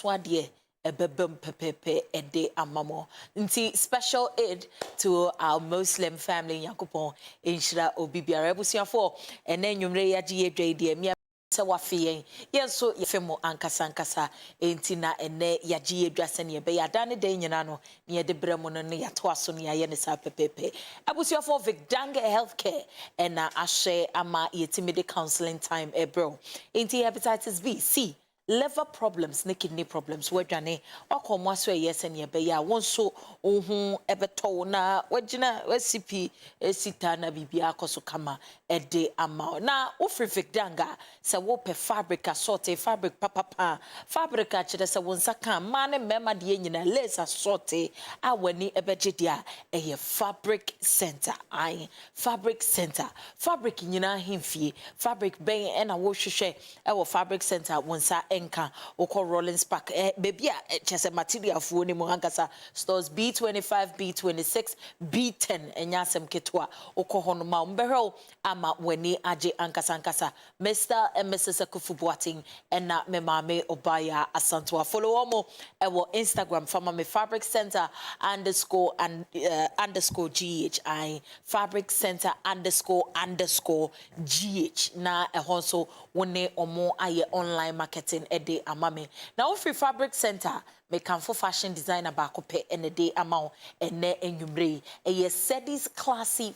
aswade ebebem pepepe ede amamo. Nti special aid to our Muslim family yakupon inshira obibiara ebusiafo ene nwumre yaji Adjei de mi se wafe yenso yefemo ankasa enti na ene yaji edwase ne be yadane de nyina no ne yede bremo no ne yato aso ne yaye ne sa pepepe abusiafo Vicdanga healthcare ena ahye ama yetimide counseling time ebro enti hepatitis B, C, liver problems, ne kidney problems, wedwane wakomo aso yes ne be ya wonso ohun ebeto na wagina wasipi esita na bibia akoso kama ede ama na ofri Vicdanga se wo pe fabric assorted fabric papa fabric kire se wonsa kan ma ne mema de nyina lace assorted awani ebegidia eye fabric center ai fabric center fabric nyina hemfie fabric ben ena wo hwehwe ewo fabric center wonsa enka okọ Rollins Park baby a chese material fu ni mo hankasa stores B25 B26 B10 enyasem ketwa okọ hono ma mbehwe ama wani Adjei ankasa Mr. and Mrs. Akufubuating and na me mame obaya asantua follow omo ewo Instagram fama me fabric center underscore and underscore GHI fabric center underscore GH na ehonso wone omo aye online marketing ede amame na ofri fabric center me kanfo fashion designer ba kope enede amao ene enwumre eye Sedis classy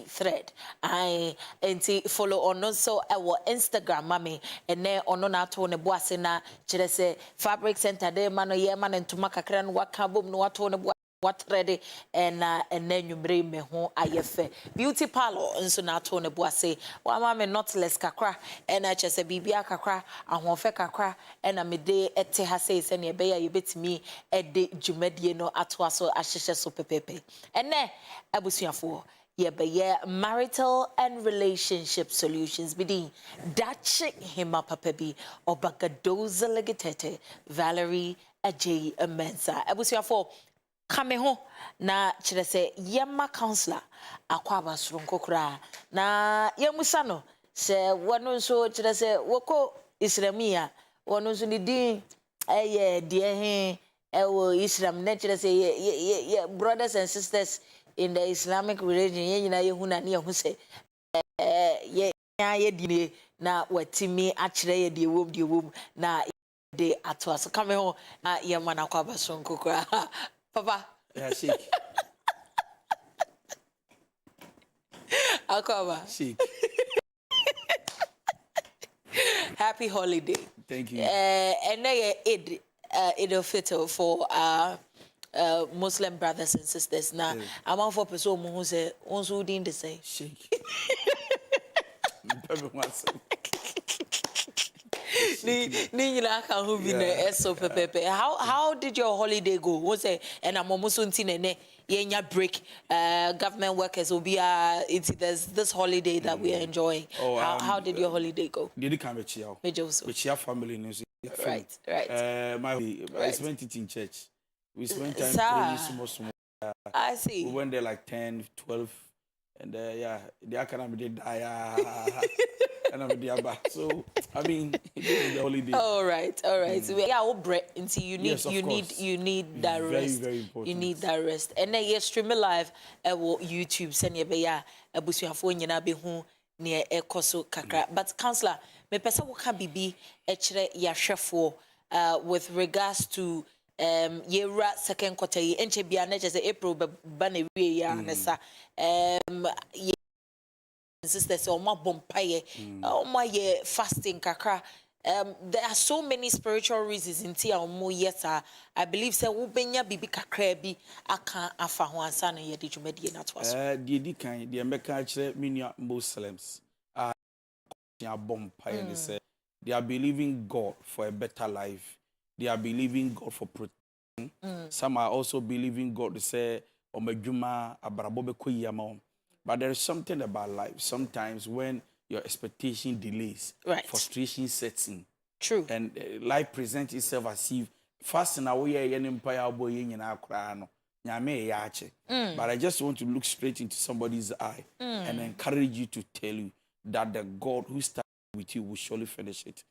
thread I enti follow on also our Instagram mami ene ono na to ne boase na kire se fabric center de mano ye man ntuma kakra no waka bom no wato ne what ready and nwumre me ho ayefe beauty parlor nso na to ne boase wa ma me not less kakra and chese bibia kakra ahofe kakra and me de ete ha sei se ne be ya yebetimi ede dwumadie no ato aso ahyehye so pepepe ene abusuafo ye marital and relationship solutions bidi dachi hima papabi obagadoza legetete Valerie Adjei Mensah abusuafo kame ho na kire se yema counselor akwaba soronko kra na yemusa no se wono nso kire se woko islamia wono nso ni din eye de he ewo islam na kire se ye brothers and sisters in the Islamic religion ye nyina ye huna ne hu se ye ye dine na watimi akire ye de wom na de atwa so kame ho na yema na kwaba soronko kra Papa. Yeah, shake. Akaba. Shake. Happy holiday. Thank you. And then Eid for Muslim brothers and sisters. Now, I'm on for person who say, "Once didn't they say?" Shake. How did your holiday go? Was it and I'm almost yenya break government workers will be there's this holiday that we are enjoying. Oh, how did your holiday go? Did you come with you? With your family news. Right. I spent it in church. We spent time praying small. I see. We went there like 10, 12 and the academy did die. And I'm there, so I mean, the holiday. All right. So yeah, break until you need, yes, you need that rest. Very important. You need that rest. And then streaming live at YouTube. Send you beya abusuafo nyina be hu ne ekoso kakra. But counselor, me pesa wo ka bibi echre ya hwefo with regards to yera second quarter enche bia na just April ba na wie ya nesa sisters or my bompaye or my fasting kakra. There are so many spiritual reasons in tia mo yes I believe say wo benya bibi kakra bi aka afa ho ansa na ye de dwumadi na to aso di kan de meka kire minua Muslims ya bompaye they say they are believing God for a better life, they are believing God for protection. Some are also believing God to say omedwuma abrabo be koyama. But there is something about life. Sometimes when your expectation delays, frustration sets in. True. And life presents itself as if fast in a way, an empire boy in Akrano. But I just want to look straight into somebody's eye and encourage you to tell you that the God who started with you will surely finish it.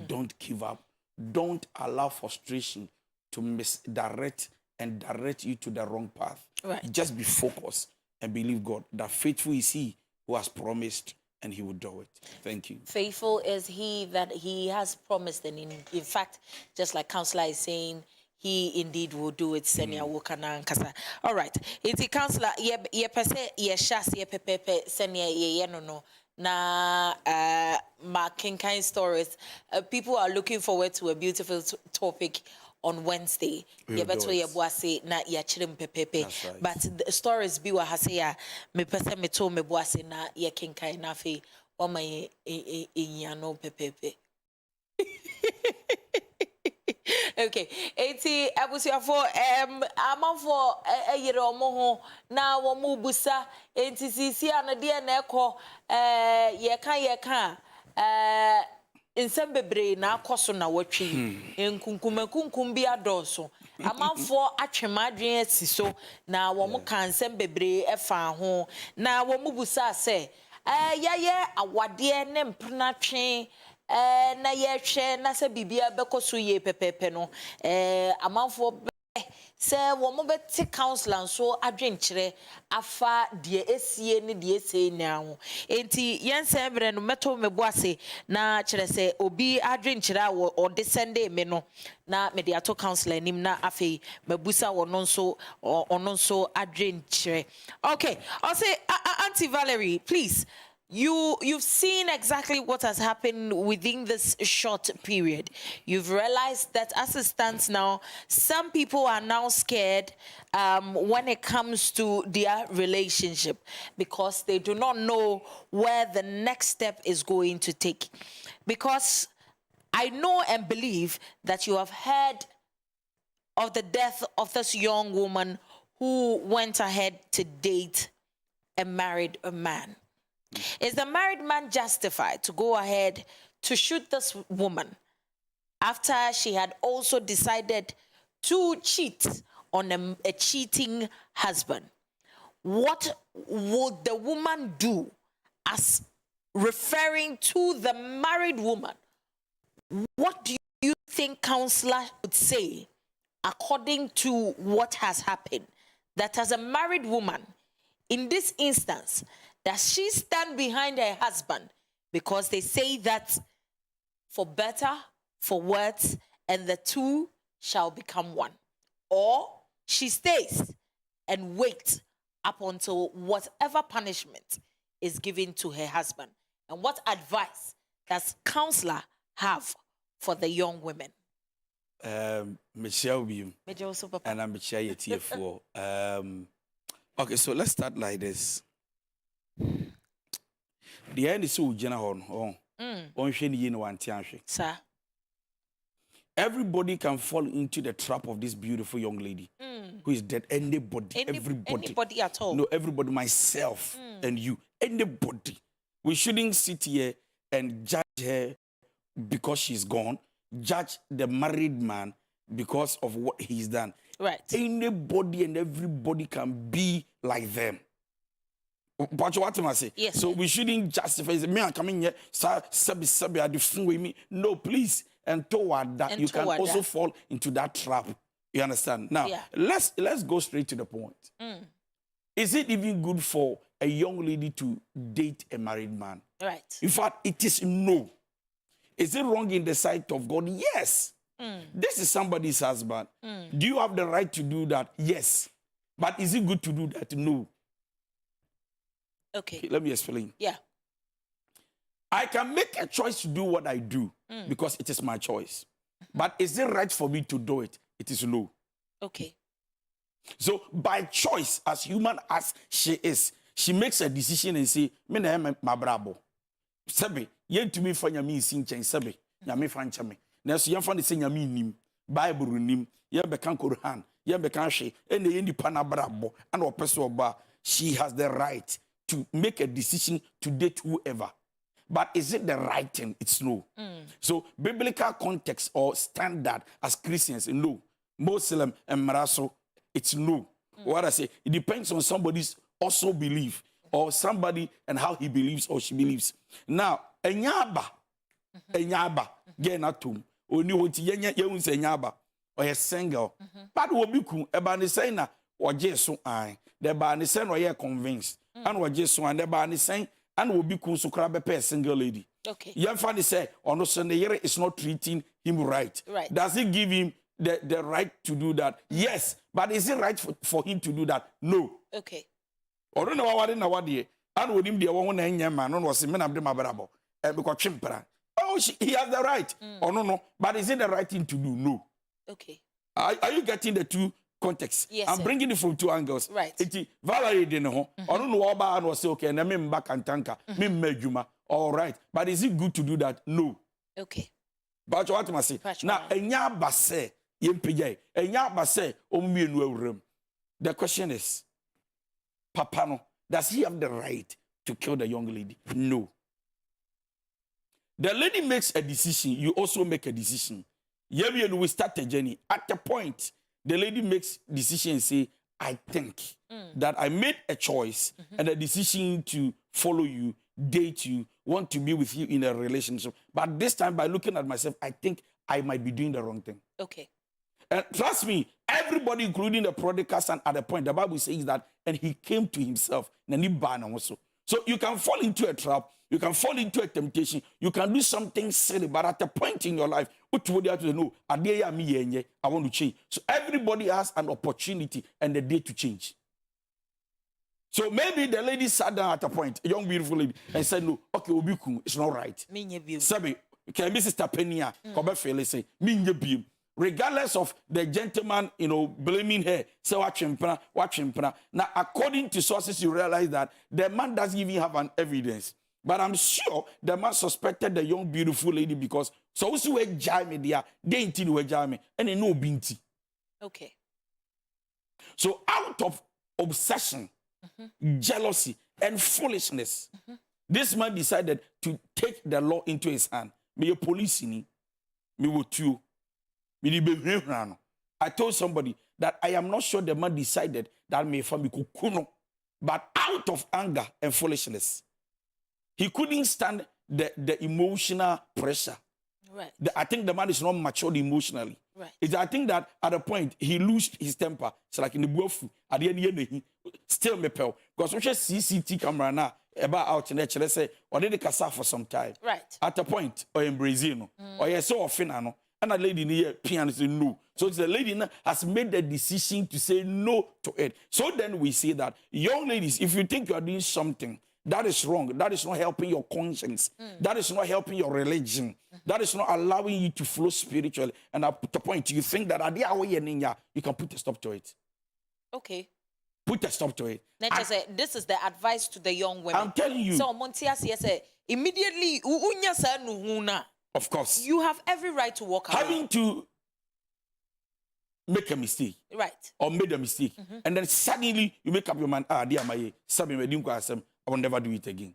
Don't give up. Don't allow frustration to misdirect and direct you to the wrong path. Right. Just be focused and believe God that faithful is He who has promised and He will do it. Thank you. Faithful is He that He has promised, and in fact, just like Counselor is saying, He indeed will do it. Senia wokana nkasa. All right. It's Counselor. Ye pese ye shas ye pepepe senia ye no. Na marking kind stories. People are looking forward to a beautiful topic on Wednesday. Ye beto ye boase na ye chirim pepepe. Right. But the stories biwa haseya me pese me to me boase na ye kinkai na fe wama ye inyano pepepe. Okay, 80 abusiafo amafo eyire omo ho na wo mu busa enti sisi anade na ekọ ye kan nsem bebre na akoso na watwi enkunkum bi adoso amafo atwemadwen asiso na wo mu kan nsem bebre efa ho na wo mu busa se ye awade ne mpna twen na ye hwe na se bibia bekoso ye pepepe no amanfo se wo mo beti counselor so adwenkyere afa de esie ne de esei na ho enti yense bre no meto meboase na kyere se obi adwenkyere a wo de sende me no na me de ato counselor nim na afei mabusa wo no so adwenkyere. Okay, I'll say Auntie Valerie, please. You've seen exactly what has happened within this short period. You've realized that as it stands now, some people are now scared when it comes to their relationship because they do not know where the next step is going to take. Because I know and believe that you have heard of the death of this young woman who went ahead to date and married a man. Is the married man justified to go ahead to shoot this woman after she had also decided to cheat on a cheating husband? What would the woman do as referring to the married woman? What do you think counselor would say according to what has happened? That as a married woman, in this instance, does she stand behind her husband because they say that for better, for worse, and the two shall become one? Or she stays and waits up until whatever punishment is given to her husband? And what advice does counselor have for the young women? Michelle Bium. And I'm Michelle Yetiefo. Okay, so let's start like this. The end is so general. Sir. Everybody can fall into the trap of this beautiful young lady who is dead. Anybody. Anybody at all. No, everybody, myself and you. Anybody. We shouldn't sit here and judge her because she's gone. Judge the married man because of what he's done. Right. Anybody and everybody can be like them. But what am I saying? Yes. So we shouldn't justify me. I'm coming here. Sabi, I different with me. No, please. And toward that, you can also fall into that trap. You understand? Now, let's go straight to the point. Is it even good for a young lady to date a married man? Right. In fact, it is no. Is it wrong in the sight of God? Yes. This is somebody's husband. Do you have the right to do that? Yes. But is it good to do that? No. Okay. Let me explain. Yeah. I can make a choice to do what I do because it is my choice. But is it right for me to do it? It is no. Okay. So by choice, as human as she is, she makes a decision and say, "Me na my brabo. Sabe, yen to me for nyami sinchen sabe, nyami fancha me. Na so yen fa ne say nyami nim, Bible nim, yen bekan Quran, yen bekan hwe, and yen di pa na brabo, and o person oba, she has the right to make a decision to date whoever. But is it the right thing? It's no. So biblical context or standard as Christians, no. Muslim and Marital, it's no. What I say, it depends on somebody's also belief or somebody and how he believes or she believes. Now, enyaba Enyaba, get na tum. Oni hoti yenya yehun se enyaba. Or a single. But will be cool about the saying or just so I. The ban is saying or ye convinced. And or just so and the ban is saying and will be cool so crab a single lady. Okay. Young funny say on no Sunday is not treating him right. Right. Does he give him the right to do that? Yes. But is it right for him to do that? No. Okay. Or don't know what in a one year. And with him the one and man on was a man of the mabarabo. And because chimpera. Oh, he has the right. Or no. But is it the right thing to do? No. Okay. Are you getting the two contexts? Yes, I'm sir. bringing it from two angles. Right. Valerie didn't know. I don't know about and was say, okay, and I'm back KANTANKA. Me mejuma. All right. But is it good to do that? No. Okay. But what must say? Now, enya base, yempeye. Enya base, room. The question is, Papa no, does he have the right to kill the young lady? No. The lady makes a decision, you also make a decision. Yeah, we start a journey. At the point, the lady makes decision and say, I think that I made a choice and a decision to follow you, date you, want to be with you in a relationship. But this time, by looking at myself, I think I might be doing the wrong thing. Okay. And trust me, everybody, including the prodigal son, at the point, the Bible says that, and he came to himself. So you can fall into a trap, you can fall into a temptation, you can do something silly, but at a point in your life, what would you have to know? I want to change. So everybody has an opportunity and a day to change. So maybe the lady sat down at a point, a young beautiful lady, and said, no, okay, Obiku, it's not right. Sabi, can be Sister Penia, Kobe Fele say, Minye regardless of the gentleman, blaming her, say watch him. Now, according to sources, you realize that the man doesn't even have an evidence. But I'm sure the man suspected the young beautiful lady because so also we jam there, they intend we jam and they know binti. Okay. So out of obsession, jealousy, and foolishness, this man decided to take the law into his hand. Me a police me with you. I told somebody that I am not sure the man decided that me family kukuno, but out of anger and foolishness, he couldn't stand the emotional pressure. Right. I think the man is not matured emotionally. Right. I think that at a point he lost his temper. It's like in the buofu at the end he still me pel because we just CCTV camera now about out in the let's say or did the casa for some time. Right. At a point or in Brazil or yes so often no. And a lady near piano say no. So the lady now has made the decision to say no to it. So then we say that young ladies, if you think you are doing something that is wrong, that is not helping your conscience, that is not helping your religion, that is not allowing you to flow spiritually. And at the point you think that you can put a stop to it. Okay. Put a stop to it. This is the advice to the young women. I'm telling you. So Montia say immediately of course. You have every right to walk away. Having to make a mistake. Right. Or made a mistake. And then suddenly you make up your mind, dear my I will never do it again.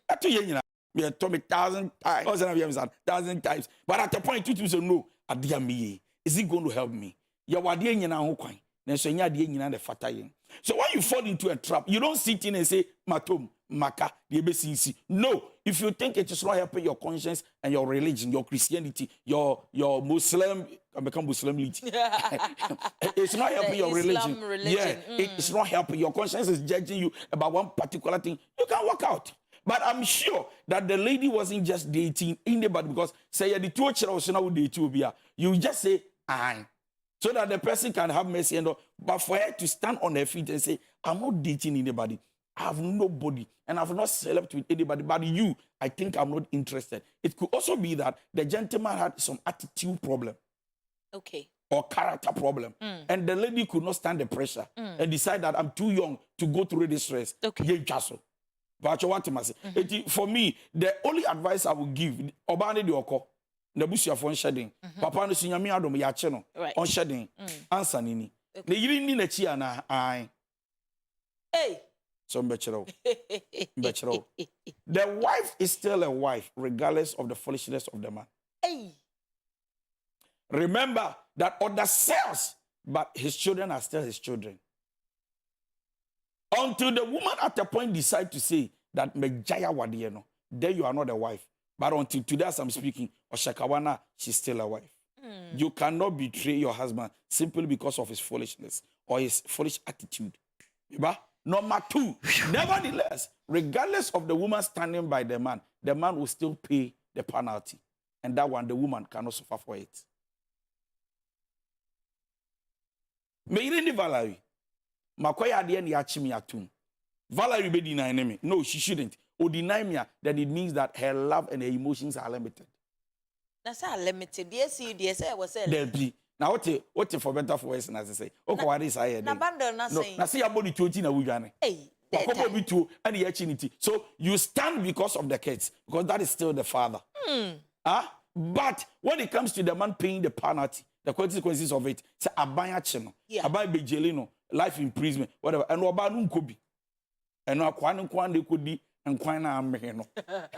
That's you know, told me 1,000 times. 1,000 times. But at the point you say no, dear me, is it going to help me? You are dear you know who so when you fall into a trap, you don't sit in and say, Matom, Maka, the ABCC. No. If you think it is not helping your conscience and your religion, your Christianity, your Muslim, become Muslimity. It's not helping your religion. Yeah, it's not helping. Your conscience is judging you about one particular thing. You can walk out. But I'm sure that the lady wasn't just dating anybody because say the two children you just say, I. So that the person can have mercy and all. But for her to stand on her feet and say, I'm not dating anybody. I have nobody. And I've not slept with anybody. But you, I think I'm not interested. It could also be that the gentleman had some attitude problem. Okay. Or character problem. And the lady could not stand the pressure. And decide that I'm too young to go through this stress. Okay. But you want to say, for me, the only advice I would give, Obane de Oko, Nabusia for shedding. Papa no sinyami adom ya che no on shedding. Answer nini. Ne yiri ni na chi ana ai. Hey. So mbechero. The wife is still a wife regardless of the foolishness of the man. Hey. Remember that other sells, but his children are still his children. Until the woman at a point decide to say that Mejaya Wadieno, then you are not a wife. But until today, as I'm speaking, Oshakawana, she's still a wife. You cannot betray your husband simply because of his foolishness or his foolish attitude. Number two, nevertheless, regardless of the woman standing by the man will still pay the penalty. And that one, the woman cannot suffer for it. Me Valerie. Makoya ade na yachi me atum. Valerie be deny me. No, she shouldn't. Or deny me, then it means that her love and her emotions are limited. That's how limited. Yes, I was saying. There be. Now what for better for worse, as I say. Okay, what is I na bundle na saying. Na see your body 20 na wujane. Hey. And the so you stand because of the kids, because that is still the father. But when it comes to the man paying the penalty, the consequences of it, say abaya chino, abaya bejelino, life imprisonment, whatever, and wabanu kobi, and no kwan de kodi and kwana ameno,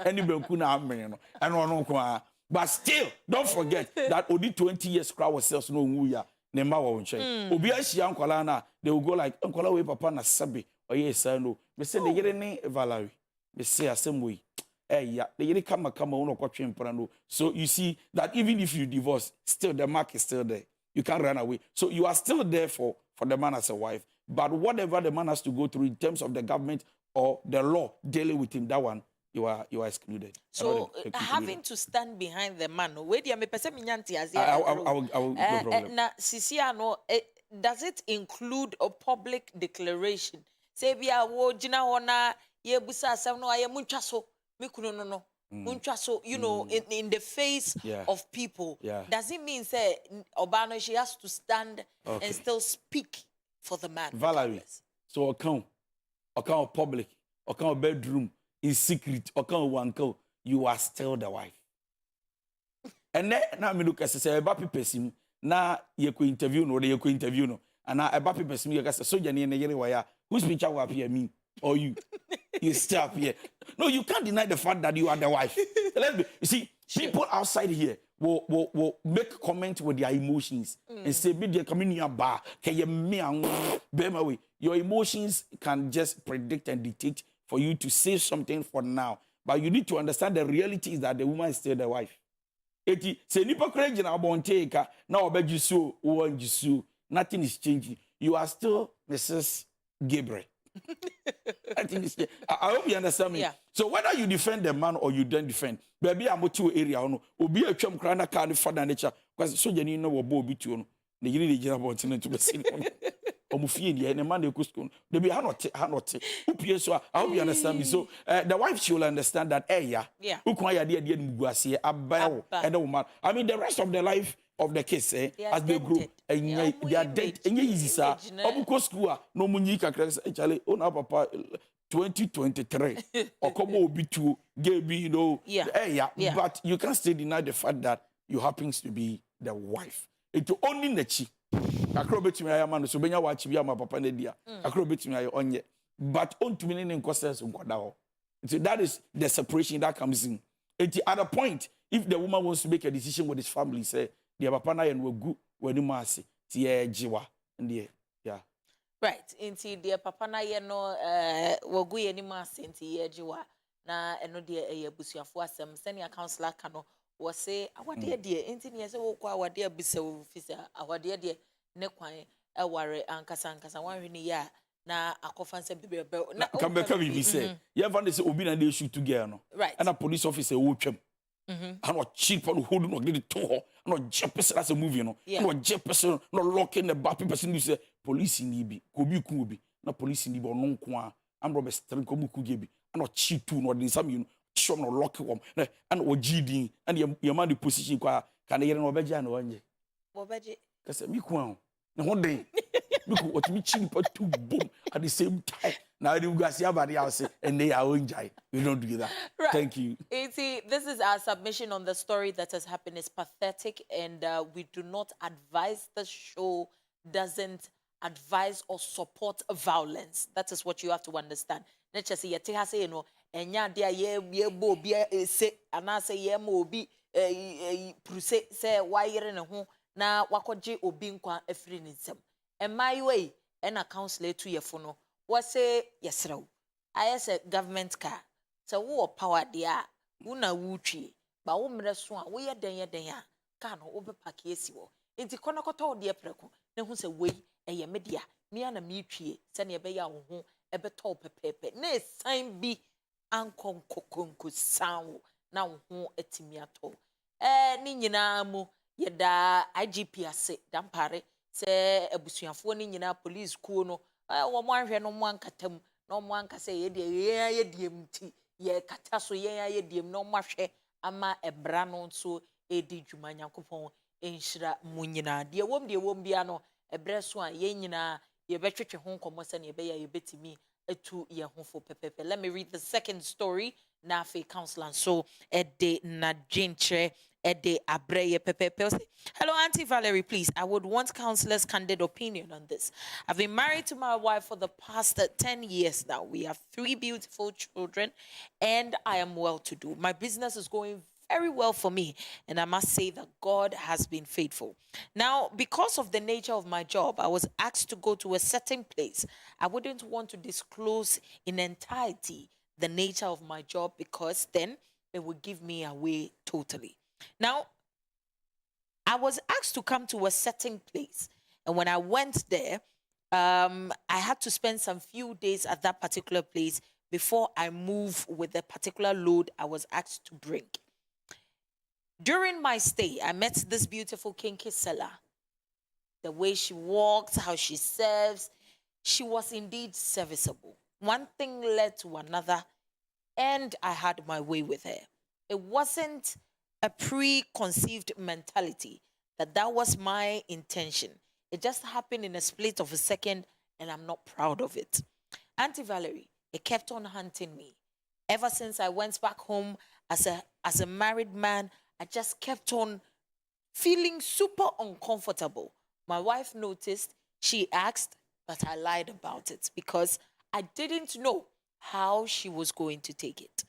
any benkuna ameno, and no kwa. But still, don't forget that only 20 years crowd was sells no muya, nema won't change. Obia shi ankwala na, they will go like ankwala we papa na sabi. Oh yes, I know. Me say the yere ne Valerie. Me say asem way. Yeah, the yere kama uno kwa chimprano. So you see that even if you divorce, still the mark is still there. You can't run away. So you are still there for the man as a wife. But whatever the man has to go through in terms of the government or the law dealing with him, that one you are excluded. So having to stand behind the man, where do you me pese minyanti as I will no problem. Na sisiano, does it include a public declaration? Say bia wo jina hona ye busa asem no aye munchaso mikuno no munchaso, you know, in the face of people. Does it mean say Obano she has to stand and still speak for the man? Valerie, so account public, account bedroom, in secret, account one, you are still the wife. And then now me look as say about people na ye ko interview no and now about people you say so jani na yere waya. Who's been chat up here, me or you? You stay up here. No, you can't deny the fact that you are the wife. You see, people outside here will make comment with their emotions and say, "Be the community bar, can you me way?" Your emotions can just predict and dictate for you to say something for now, but you need to understand the reality is that the woman is still the wife. Eti say nipa crazy na abonteka na obeji so o nothing is changing. You are still Mrs. Gabriel. I think I hope you understand me. So whether you defend the man or you don't defend, baby, I'm to area no. Obi a twam kra na ka ne father nature. Because so jani no wo bo obi tuo no. Ne yiri de jira bontin to be seen. Omufie die na man de ko school. They be hanote. Upie so I hope you understand me. So the wife she will understand that ukwa ya de muguase abawo and the woman. I mean the rest of the life of the kids as they grow and they are dead and easy sir obuko school no munyi kakra chale ona papa 2023 okobo obi to give you know but you can't still deny the fact that you happens to be the wife it only nachi akro betumi ayama no so benya wachi bia ma papa na dia akro betumi ayo onye but ontumi ne nkosens nkoda ho so that is the separation that comes in at a point if the woman wants to make a decision with his family say the papa na yen wagu wani maase ti ejiwa ndiye right inti the papa na yen no wagu ye ni maase nti ejiwa na eno de eyabusuafo asem senior counselor kano wo say awade de inti ne say wo kwa awade abisa wo fisa awade de ne kwan eware ankasa wanhwe ni ya na akofanse bibebe na kambeka bibi say ye van say obi na dey shoot together no and a police officer wo twam and what cheap on holding or get it to her, and jeopardizing as a movie, no, and jeopardizing, not locking the back person who say police in Ibi, Kubi, not police in Ibi, non qua, and Robert Strenkobu Kubi, and not cheap too, nor in some you show no lock one, and what GD, and your money position qua, can I get an obeja no one? Obeja, because me quan, and one day, look what me cheap but two boom at the same time. Now you guys see about the house and they are Adjei. We don't do that. Right. Thank you. See, this is our submission on the story that has happened. It's pathetic, and we do not advise. The show doesn't advise or support violence. That is what you have to understand. Let's just say you know, and dia ye bo bi say ana say ye mo obi pruse say why yere ne ho na wakoje obi nkwa afiri ne nsam. And my way and a counselor to your phone. What say yes, I as a government car. So, who power there? Una wutri. Ba wo mre so a wo ye den a ka no wo be pack esi wo. Enti kono koto de preko. Ne hu se wei eye media. Mia na me twie se ne be ya wo ho e be to pepepe. Na esan bi ankon kokonko sanwo na wo ho etimi ato. Ni nyina mu ye da IGP ase dampare se abusuafo ni nyina police kuo no wo mo anhwe no mo ankatam no mo ankase ye de ye diem ti ye kata so ye diem no mo ahwe ama ebra no nso edi dwuma Nyankopɔn enhyira mu nyina de wom bia no ebre so a ye nyina ye betwetwe ho nkomo se ne be ya ye betimi etu ye ho fo pepepe. Let me read the second story na fe counselor so ede na dwintre ede abreye pepepe. Hello Auntie Valerie, please, I would want counselor's candid opinion on this. I've been married to my wife for the past 10 years now. We have 3 beautiful children and I am well to do. My business is going very well for me, and I must say that God has been faithful. Now, because of the nature of my job, I was asked to go to a certain place. I wouldn't want to disclose in entirety the nature of my job because then it would give me away totally. Now, I was asked to come to a certain place, and when I went there, I had to spend some few days at that particular place before I move with the particular load I was asked to bring. During my stay, I met this beautiful kinky seller. The way she walks, how she serves, she was indeed serviceable. One thing led to another, and I had my way with her. It wasn't a preconceived mentality that was my intention. It just happened in a split of a second, and I'm not proud of it. Auntie Valerie, it kept on hunting me. Ever since I went back home as a married man, I just kept on feeling super uncomfortable. My wife noticed, she asked, but I lied about it because I didn't know how she was going to take it.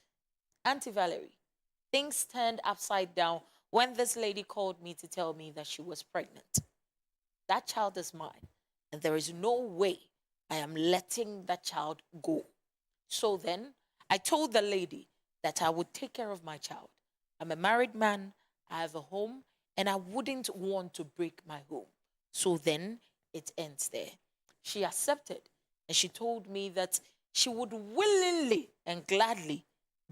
Auntie Valerie, things turned upside down when this lady called me to tell me that she was pregnant. That child is mine, and there is no way I am letting that child go. So then, I told the lady that I would take care of my child. I'm a married man, I have a home, and I wouldn't want to break my home. So then, it ends there. She accepted, and she told me that she would willingly and gladly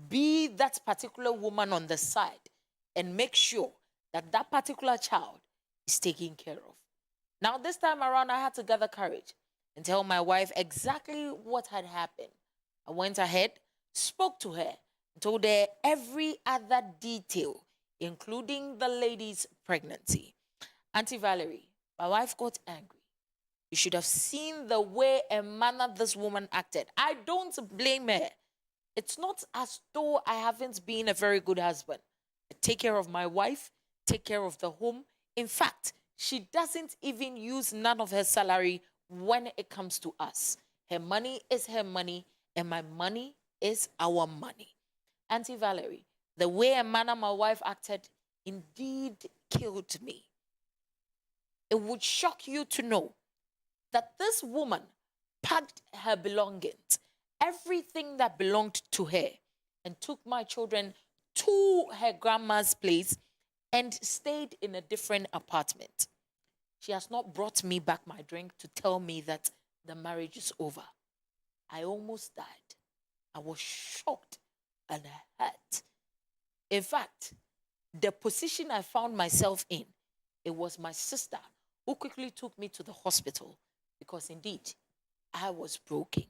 be that particular woman on the side and make sure that that particular child is taken care of. Now, this time around, I had to gather courage and tell my wife exactly what had happened. I went ahead, spoke to her, and told her every other detail, including the lady's pregnancy. Auntie Valerie, my wife got angry. You should have seen the way and manner this woman acted. I don't blame her. It's not as though I haven't been a very good husband. I take care of my wife, take care of the home. In fact, she doesn't even use none of her salary when it comes to us. Her money is her money, and my money is our money. Auntie Valerie, the way and manner my wife acted indeed killed me. It would shock you to know that this woman packed her belongings, everything that belonged to her, and took my children to her grandma's place and stayed in a different apartment. She has not brought me back my drink to tell me that the marriage is over. I almost died. I was shocked and hurt. In fact, the position I found myself in, it was my sister who quickly took me to the hospital because indeed, I was broken.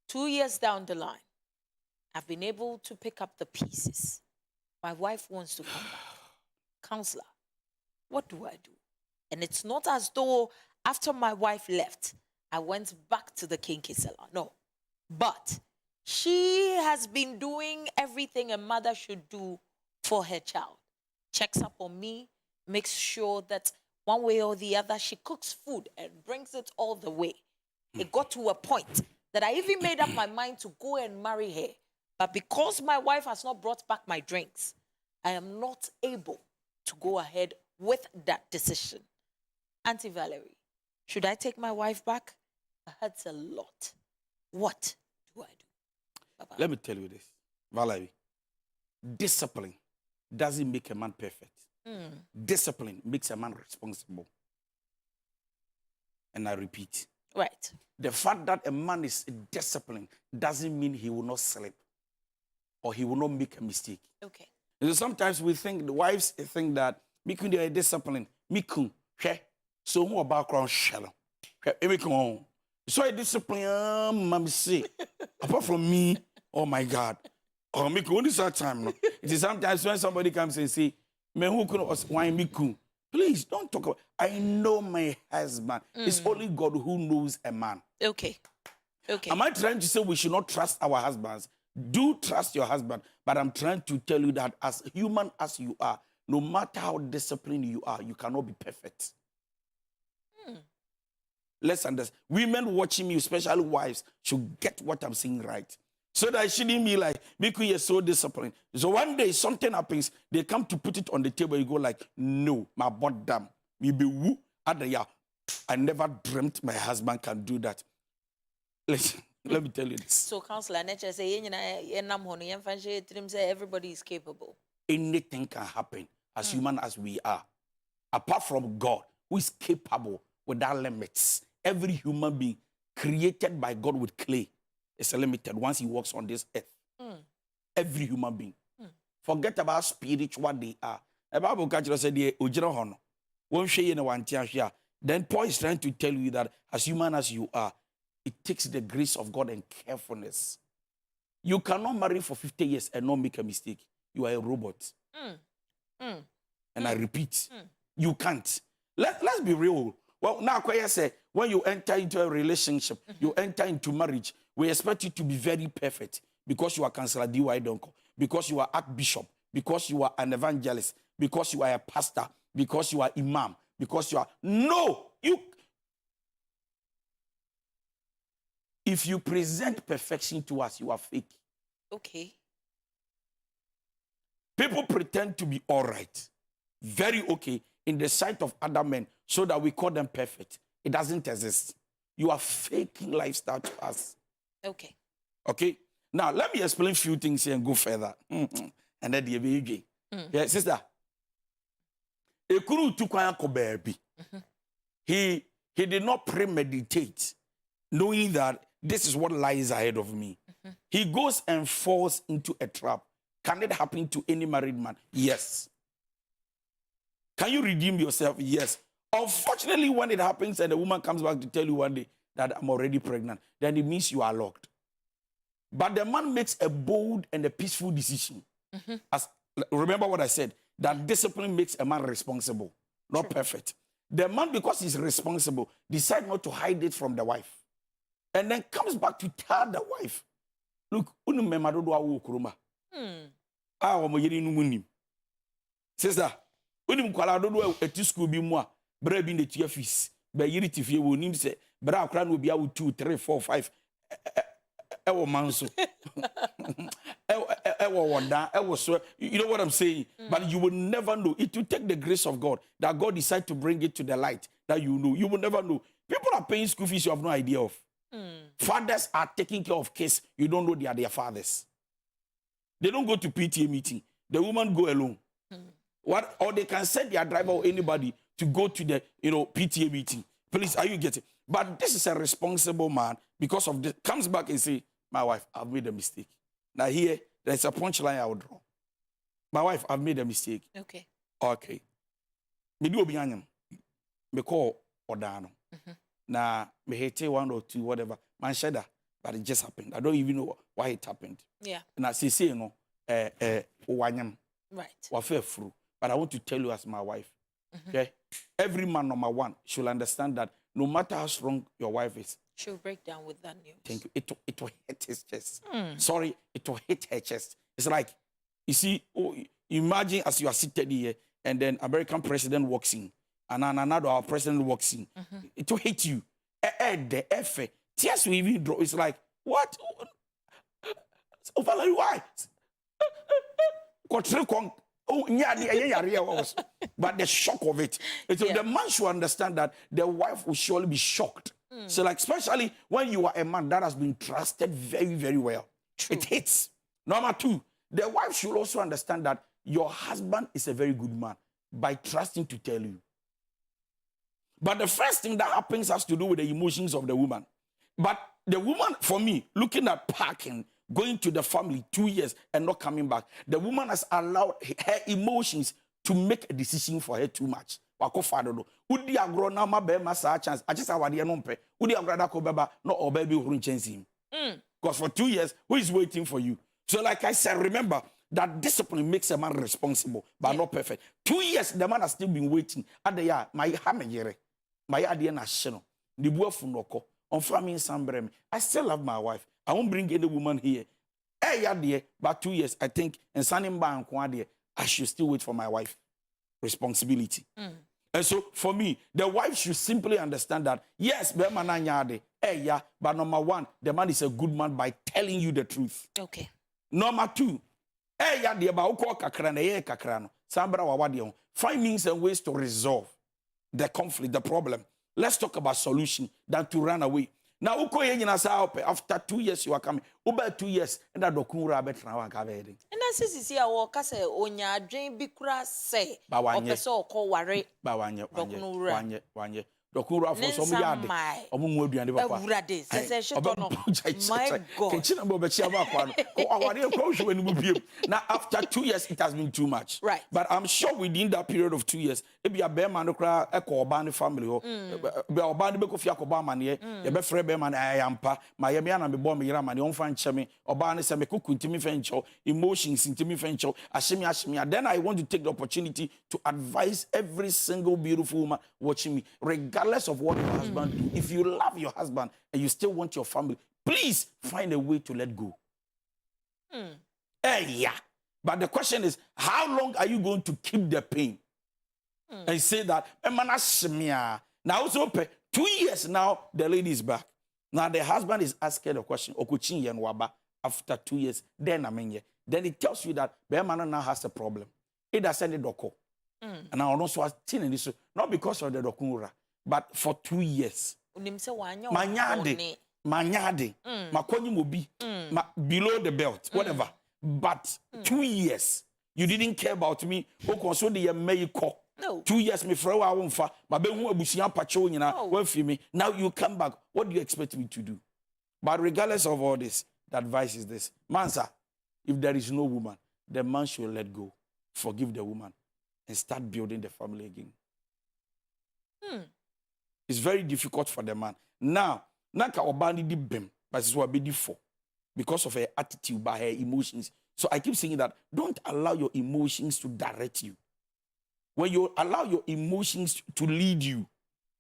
2 years down the line, I've been able to pick up the pieces. My wife wants to come back. Counselor, what do I do? And it's not as though after my wife left, I went back to the kinky salon. No. But she has been doing everything a mother should do for her child. Checks up on me, makes sure that one way or the other, she cooks food and brings it all the way. It got to a point that I even made up my mind to go and marry her. But because my wife has not brought back my drinks, I am not able to go ahead with that decision. Auntie Valerie, should I take my wife back? It hurts a lot. What do I do? Bye-bye. Let me tell you this, Valerie. discipline doesn't make a man perfect. Discipline makes a man responsible. And I repeat. Right. The fact that a man is disciplined doesn't mean he will not slip or he will not make a mistake. Okay. And sometimes we think, the wives think that, Mikun, they are disciplined. Mikun, so more background shallow. So I discipline, mommy say. Apart from me, oh my God. Oh, Mikun, only that time. No. It is sometimes when somebody comes and say, me who can why Mikun? Please don't talk about. I know my husband. It's only God who knows a man. Okay. Okay. Am I trying to say we should not trust our husbands? Do trust your husband, but I'm trying to tell you that as human as you are, no matter how disciplined you are, you cannot be perfect. Let's understand. Women watching me, especially wives, should get what I'm saying right. So that it shouldn't be like, because you're so disciplined. So one day something happens, they come to put it on the table, you go like, no, my bottom. Me be woo. I never dreamt my husband can do that. Listen, let me tell you this. So, Counselor, nature say, everybody is capable. Anything can happen as human as we are. Apart from God, who is capable without limits. Every human being created by God with clay is limited once he walks on this earth. Every human being. Forget about spiritual they are. The Bible said, then Paul is trying to tell you that as human as you are, it takes the grace of God and carefulness. You cannot marry for 50 years and not make a mistake. You are a robot. And I repeat, you can't. Let's be real. Well, now, I say, when you enter into a relationship, you enter into marriage, we expect you to be very perfect because you are Counsellor D, Donkoh, because you are Archbishop, because you are an evangelist, because you are a pastor, because you are imam, because you are... No! If you present perfection to us, you are fake. Okay. People pretend to be all right, very okay, in the sight of other men, so that we call them perfect. It doesn't exist. You are faking lifestyle to us. Okay. Okay? Now, let me explain a few things here and go further. And then the Adjei. Yeah, sister. He did not premeditate, knowing that this is what lies ahead of me. He goes and falls into a trap. Can it happen to any married man? Yes. Can you redeem yourself? Yes. Unfortunately, when it happens and the woman comes back to tell you one day that I'm already pregnant, then it means you are locked. But the man makes a bold and a peaceful decision. Remember what I said, that discipline makes a man responsible, not perfect. The man, because he's responsible, decides not to hide it from the wife. And then comes back to tell the wife, look, sister, unim kwala dodo eti school bi mu a bra bi na tua fees ba yiri tifie wo nim se bra akra no bia wo 2 3 4 5 e wo manso e wo wonda e wo so, you know what I'm saying? But you will never know. It will take the grace of God that God decide to bring it to the light that you know. You will never know. People are paying school fees you have no idea of. Fathers are taking care of kids you don't know they are their fathers. They don't go to PTA meeting. The woman go alone. What, or they can send their driver or anybody to go to the PTA meeting. Please, are you getting? But this is a responsible man because of this. Comes back and say, my wife, I've made a mistake. Now here, there's a punchline I will draw. My wife, I've made a mistake. Okay. Okay. Me do obianyam. Me call Odano. Now me hate 1 or 2, whatever. Man shada, but it just happened. I don't even know why it happened. Yeah. Now say Owanyam. Right. Wafe fru. But I want to tell you as my wife, okay? Every man, number one, should understand that no matter how strong your wife is, she'll break down with that news. Thank you. It will hit his chest. Sorry, it will hit her chest. It's like, you see, imagine as you are seated here, and then American president walks in, and another our president walks in. It will hit you. The effort. Tears will even draw. It's like, what? Oh, Valerie, why? But the shock of it. The man should understand that the wife will surely be shocked. So, like, especially when you are a man that has been trusted very, very well. True. It hits. Number 2, the wife should also understand that your husband is a very good man by trusting to tell you. But the first thing that happens has to do with the emotions of the woman. But the woman, for me, looking at parking, going to the family 2 years and not coming back, the woman has allowed her emotions to make a decision for her too much. Wako father do. Udi agro na ma be ma sa chance. I just awade no mpe. Udi agro da ko beba no oba bi hurun chance him. Because for 2 years, who is waiting for you? So like I said, remember that discipline makes a man responsible, but not perfect. 2 years, the man has still been waiting. Adaya, my hamejere. My idea na sheno. The boy funoko. On family sambrem. I still love my wife. I won't bring any woman here. Hey, yeah, dear, but 2 years, I think, and Sanim Bank one day, I should still wait for my wife. Responsibility. And so, for me, the wife should simply understand that, yes, hey, yeah, but number one, the man is a good man by telling you the truth. Okay. Number two, hey, yeah, dear, but kakrano, Sambra wawadi, find means and ways to resolve the conflict, the problem. Let's talk about solution than to run away. Now, after 2 years, you are coming. Over 2 years, and that dokunra betra wankavedi. And that's is here. Waka say onya Adjei bikura say. Opeso ko ware. Wanye. Dokunra for some yard. Omu aduane papa. Urade. Say my God. Kenchina bo be chia ba kwa no. Ko aware ko hwe ni biem. Now after 2 years it has been too much. Right. But I'm sure within that period of 2 years, e bia be man no kra e ko oba ne family ho. Be oba ne be ko fia ko ba mane ye be frɛ be man ayampa. Ma ye me ana me bo me yira mane on fa nche me. Oba ne se me kuku ntimi fa nche emotions ntimi fa nche ashimi. Then I want to take the opportunity to advise every single beautiful woman watching me, regardless of what your husband do. If you love your husband and you still want your family, please find a way to let go. Yeah. But the question is, how long are you going to keep the pain? And say that, now also 2 years now, the lady is back. Now the husband is asking the question, after 2 years, then it tells you that the man now has a problem. It does send the Donkoh. And I also was telling this, not because of the Donkoh, but for 2 years. Manyade, makonyi mobi, below the belt, whatever. But 2 years, you didn't care about me. No. 2 years, me for a wonfa, but be who abusia pacho nyina, when for me. Now you come back. What do you expect me to do? But regardless of all this, the advice is this: Mensah, if there is no woman, the man should let go, forgive the woman, and start building the family again. It's very difficult for the man. Now, Naka Obani di bem, but it's what be for because of her attitude, by her emotions. So I keep saying that don't allow your emotions to direct you. When you allow your emotions to lead you,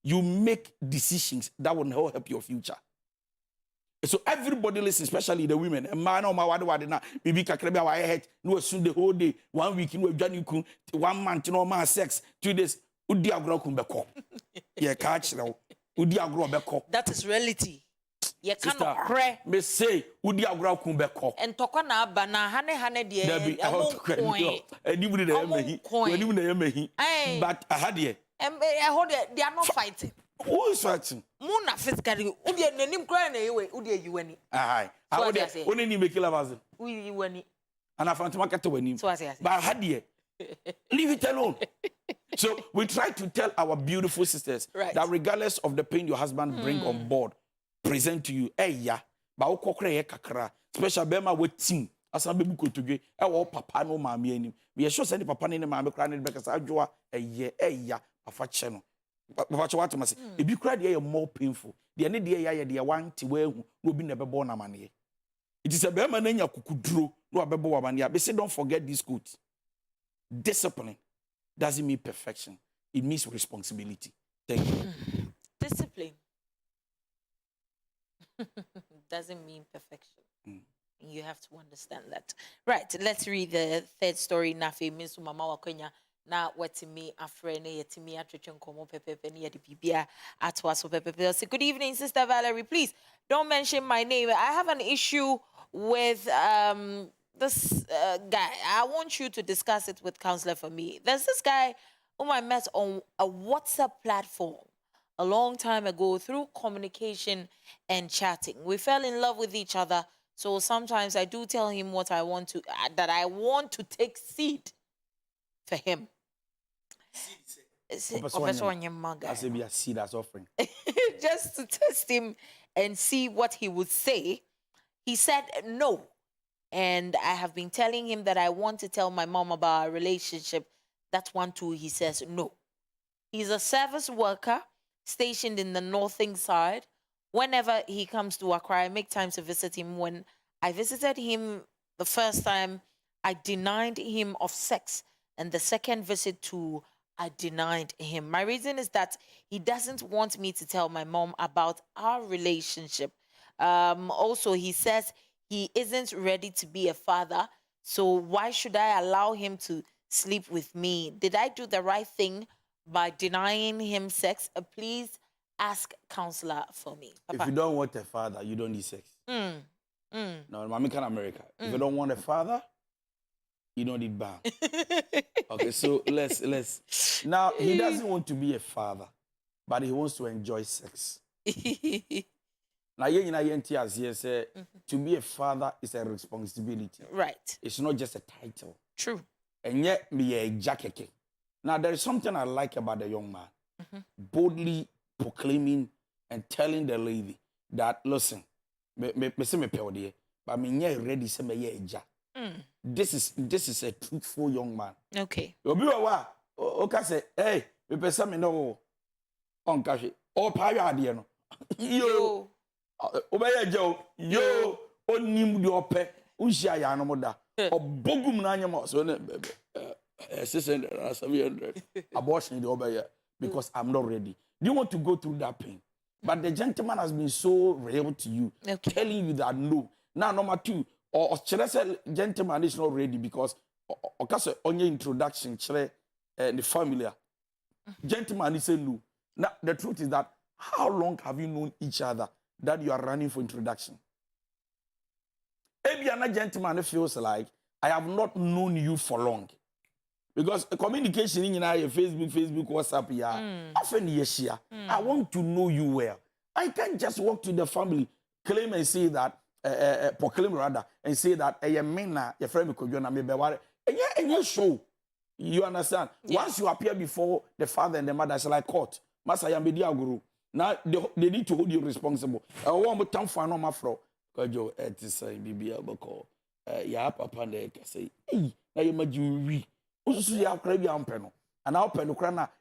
you make decisions that will help your future. So everybody listen, especially the women. Man, oh my word, na bibi kakrebe wa head. No soon the whole day, 1 week, no janiku, 1 month, no man sex, 2 days. Udi agro kumbeko. Yeah, catch now. Udi agro beko. That is reality. You cannot cry. Me say udi agro kumbeko. And tokwa na bana hane die. But I had here. I hold it. They are not fighting. Who is fighting? Muna physically. Udi nenim cry na yewe. Udi yuweni. Aye. I would say. Oni ni make love. Udi yuweni. And I found to market weni. But I had here. Leave it alone. So we try to tell our beautiful sisters that regardless of the pain your husband bring on board, present to you, ba ukokre ye kakra, special bema with team, asan bebu kotugwe, papa no mami enim. We are sure send papa ne mami kra ne beka sa adwoa afa che no. Papa che what must if you cry there more painful. The ne there ya there want to wehu no bi na bebo na mane. It is a bema na nya kukuduro no abebo wa mane. Be say don't forget this quote. Discipline doesn't mean perfection. It means responsibility. Thank you. Discipline doesn't mean perfection. You have to understand that. Right, let's read the third story. Nafi Miss Mama Wakwenya. Na wetimi afrene yetimi atwetwe nkomo pepepe ne yede bibia atwa so pepepe. So good evening, Sister Valerie. Please don't mention my name. I have an issue with this guy. I want you to discuss it with counselor for me. There's this guy whom I met on a WhatsApp platform a long time ago through communication and chatting. We fell in love with each other So sometimes I do tell him what I want to, that I want to take seed for him. That's be a seed as offering. Just to test him and see what he would say. He said no. And I have been telling him that I want to tell my mom about our relationship. That one too, he says no. He's a service worker stationed in the northern side. Whenever he comes to Accra, I make time to visit him. When I visited him the first time, I denied him of sex. And the second visit too, I denied him. My reason is that he doesn't want me to tell my mom about our relationship. Also, he says he isn't ready to be a father. So why should I allow him to sleep with me? Did I do the right thing by denying him sex? Please ask counselor for me. Papa. If you don't want a father, you don't need sex. No, Mami can America. If you don't want a father, you don't need bam. Okay, so let's. Now, he doesn't want to be a father, but he wants to enjoy sex. Now, to be a father is a responsibility. Right. It's not just a title. True. And yet, me a jacket. Now, there is something I like about the young man. Boldly proclaiming and telling the lady that, listen, me say me pay ode, but me nye ready say me ye eja. This is a truthful young man. Okay. Obi wa o say, hey, me pese me no on kashi. O pa ya ade no. Yo. Obeye eja yo onim de ope. Unhia ya no moda. Obogum na anyam so ne 600 700 abortion the obeye because I'm not ready. Do you want to go through that pain? But the gentleman has been so real to you, telling you that no. Now, number two, or gentleman is not ready because on your introduction, the family, gentleman is saying no. Now, the truth is that how long have you known each other that you are running for introduction? Maybe another gentleman feels like I have not known you for long. Because communication in Facebook, WhatsApp, often yes, I want to know you well. I can't just walk to the family, claim and say that, proclaim rather, and say that a mena, your friend could join me, and you show. You understand? Yeah. Once you appear before the father and the mother, it's like court. Masaya media guru. Now they need to hold you responsible. I want to time for no mafro. Kajo, it is a BBL bako. Ya papa ne say, hey, now you made you we. And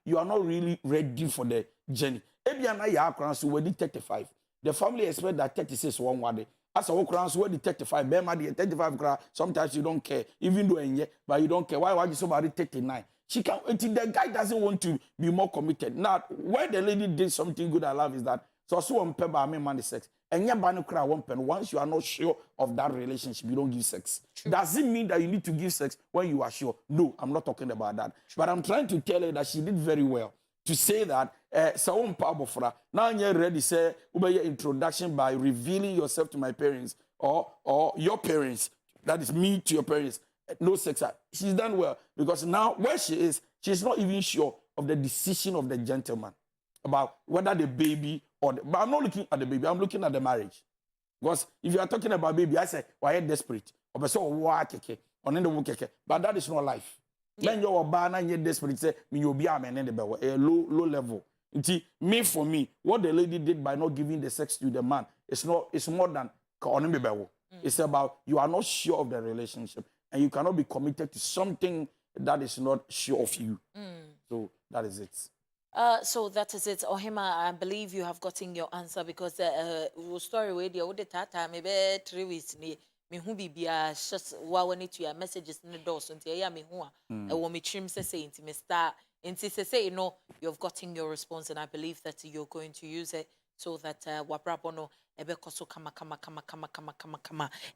you are not really ready for the journey. So we're 35. The family expect that 36 one day. As a worker, so we're 35. 35. Sometimes you don't care, even though but you don't care. Why you somebody 39? She can. The guy doesn't want to be more committed. Now, where the lady did something good, I love is that so on paper, I mean money sex. And once you are not sure of that relationship, you don't give sex. True. Does it mean that you need to give sex when you are sure? No, I'm not talking about that. True. But I'm trying to tell her that she did very well to say that now you're ready say your introduction by revealing yourself to my parents or your parents. That is me to your parents. No sex. She's done well because now where she is, she's not even sure of the decision of the gentleman about whether the baby but I'm not looking at the baby, I'm looking at the marriage. Because if you are talking about baby, I say, why are you desperate? Or but that is not life. When you're a banana, you're desperate, say, you'll be a man in the a low level. Me for me, what the lady did by not giving the sex to the man, it's more than it's about you are not sure of the relationship and you cannot be committed to something that is not sure of you. So that is it. So that is it. Ohima, I believe you have gotten your answer because the story with the old tata maybe 3 weeks me who be just when it your messages in the door so ya me who a me trim say me start say you know you've gotten your response and I believe that you're going to use it so that wabrabono ebe koso kama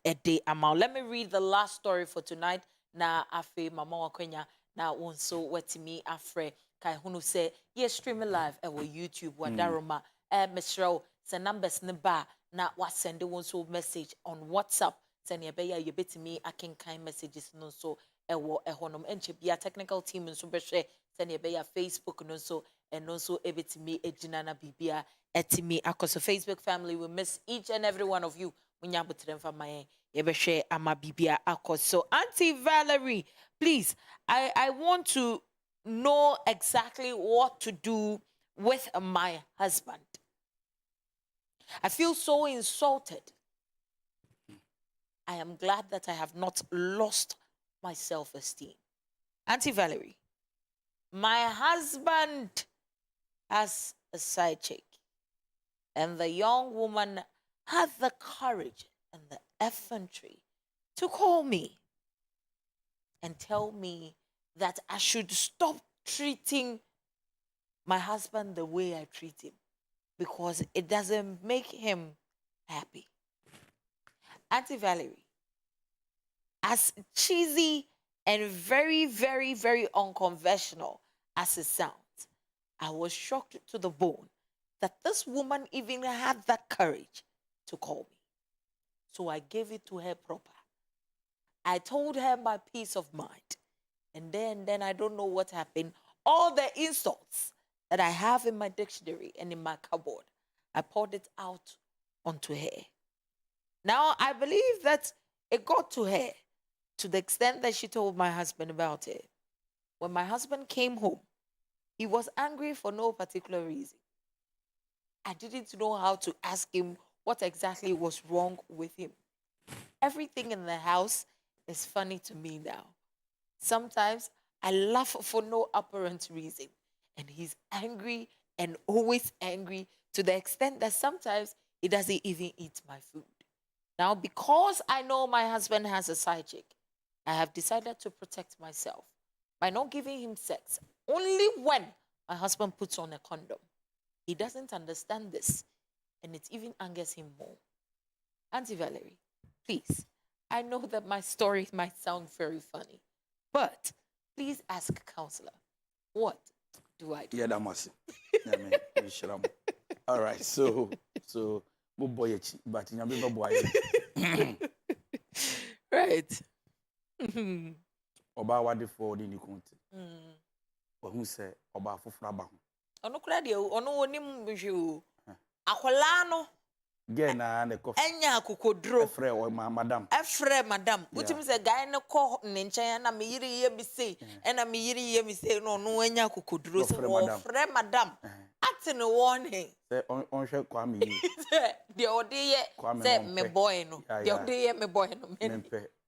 a day amount. Let me read the last story for tonight. Na afe mama wakwenya na wonso wetimi afre kai hunu say yes stream live ewo YouTube wadaroma Mr. se numbers ne ba na wa send wonso message on WhatsApp send ye beya ye betimi akenkan messages no so ewo ehonom enche bia technical team nso behwe send ye beya Facebook no so and also ebetimi ejina na bibia etimi akoso Facebook family we miss each and every one of you munya butremfa maye yebehwe ama bibia akọ. So Auntie Valerie, please, I want to know exactly what to do with my husband. I feel so insulted. I am glad that I have not lost my self-esteem. Auntie Valerie, my husband has a side chick, and the young woman had the courage and the effrontery to call me and tell me that I should stop treating my husband the way I treat him because it doesn't make him happy. Auntie Valerie, as cheesy and very, very, very unconventional as it sounds, I was shocked to the bone that this woman even had that courage to call me. So I gave it to her proper. I told her my peace of mind. And then I don't know what happened. All the insults that I have in my dictionary and in my cupboard, I poured it out onto her. Now, I believe that it got to her to the extent that she told my husband about it. When my husband came home, he was angry for no particular reason. I didn't know how to ask him what exactly was wrong with him. Everything in the house is funny to me now. Sometimes I laugh for no apparent reason. And he's angry and always angry to the extent that sometimes he doesn't even eat my food. Now, because I know my husband has a side chick, I have decided to protect myself by not giving him sex only when my husband puts on a condom. He doesn't understand this, and it even angers him more. Auntie Valerie, please, I know that my story might sound very funny, but please ask Counselor, what do I do? Yeah, that must. All right, so boy, but in a boy. Right. Oba wadi for the Nikunti. Or who say Oba for Fraba? Ono kradio, ono onim biju. Akwala no. Gena and the coffee. Enya kukodro. Efre or madam. Efre madam. Utim se guy no ko nencha na me yiri ye mi say. Na me yiri ye mi say no enya kukodro. So ofre madam. Ati no warning. Say on share kwame yi. The odi ye say me boy no. The odi ye me boy no.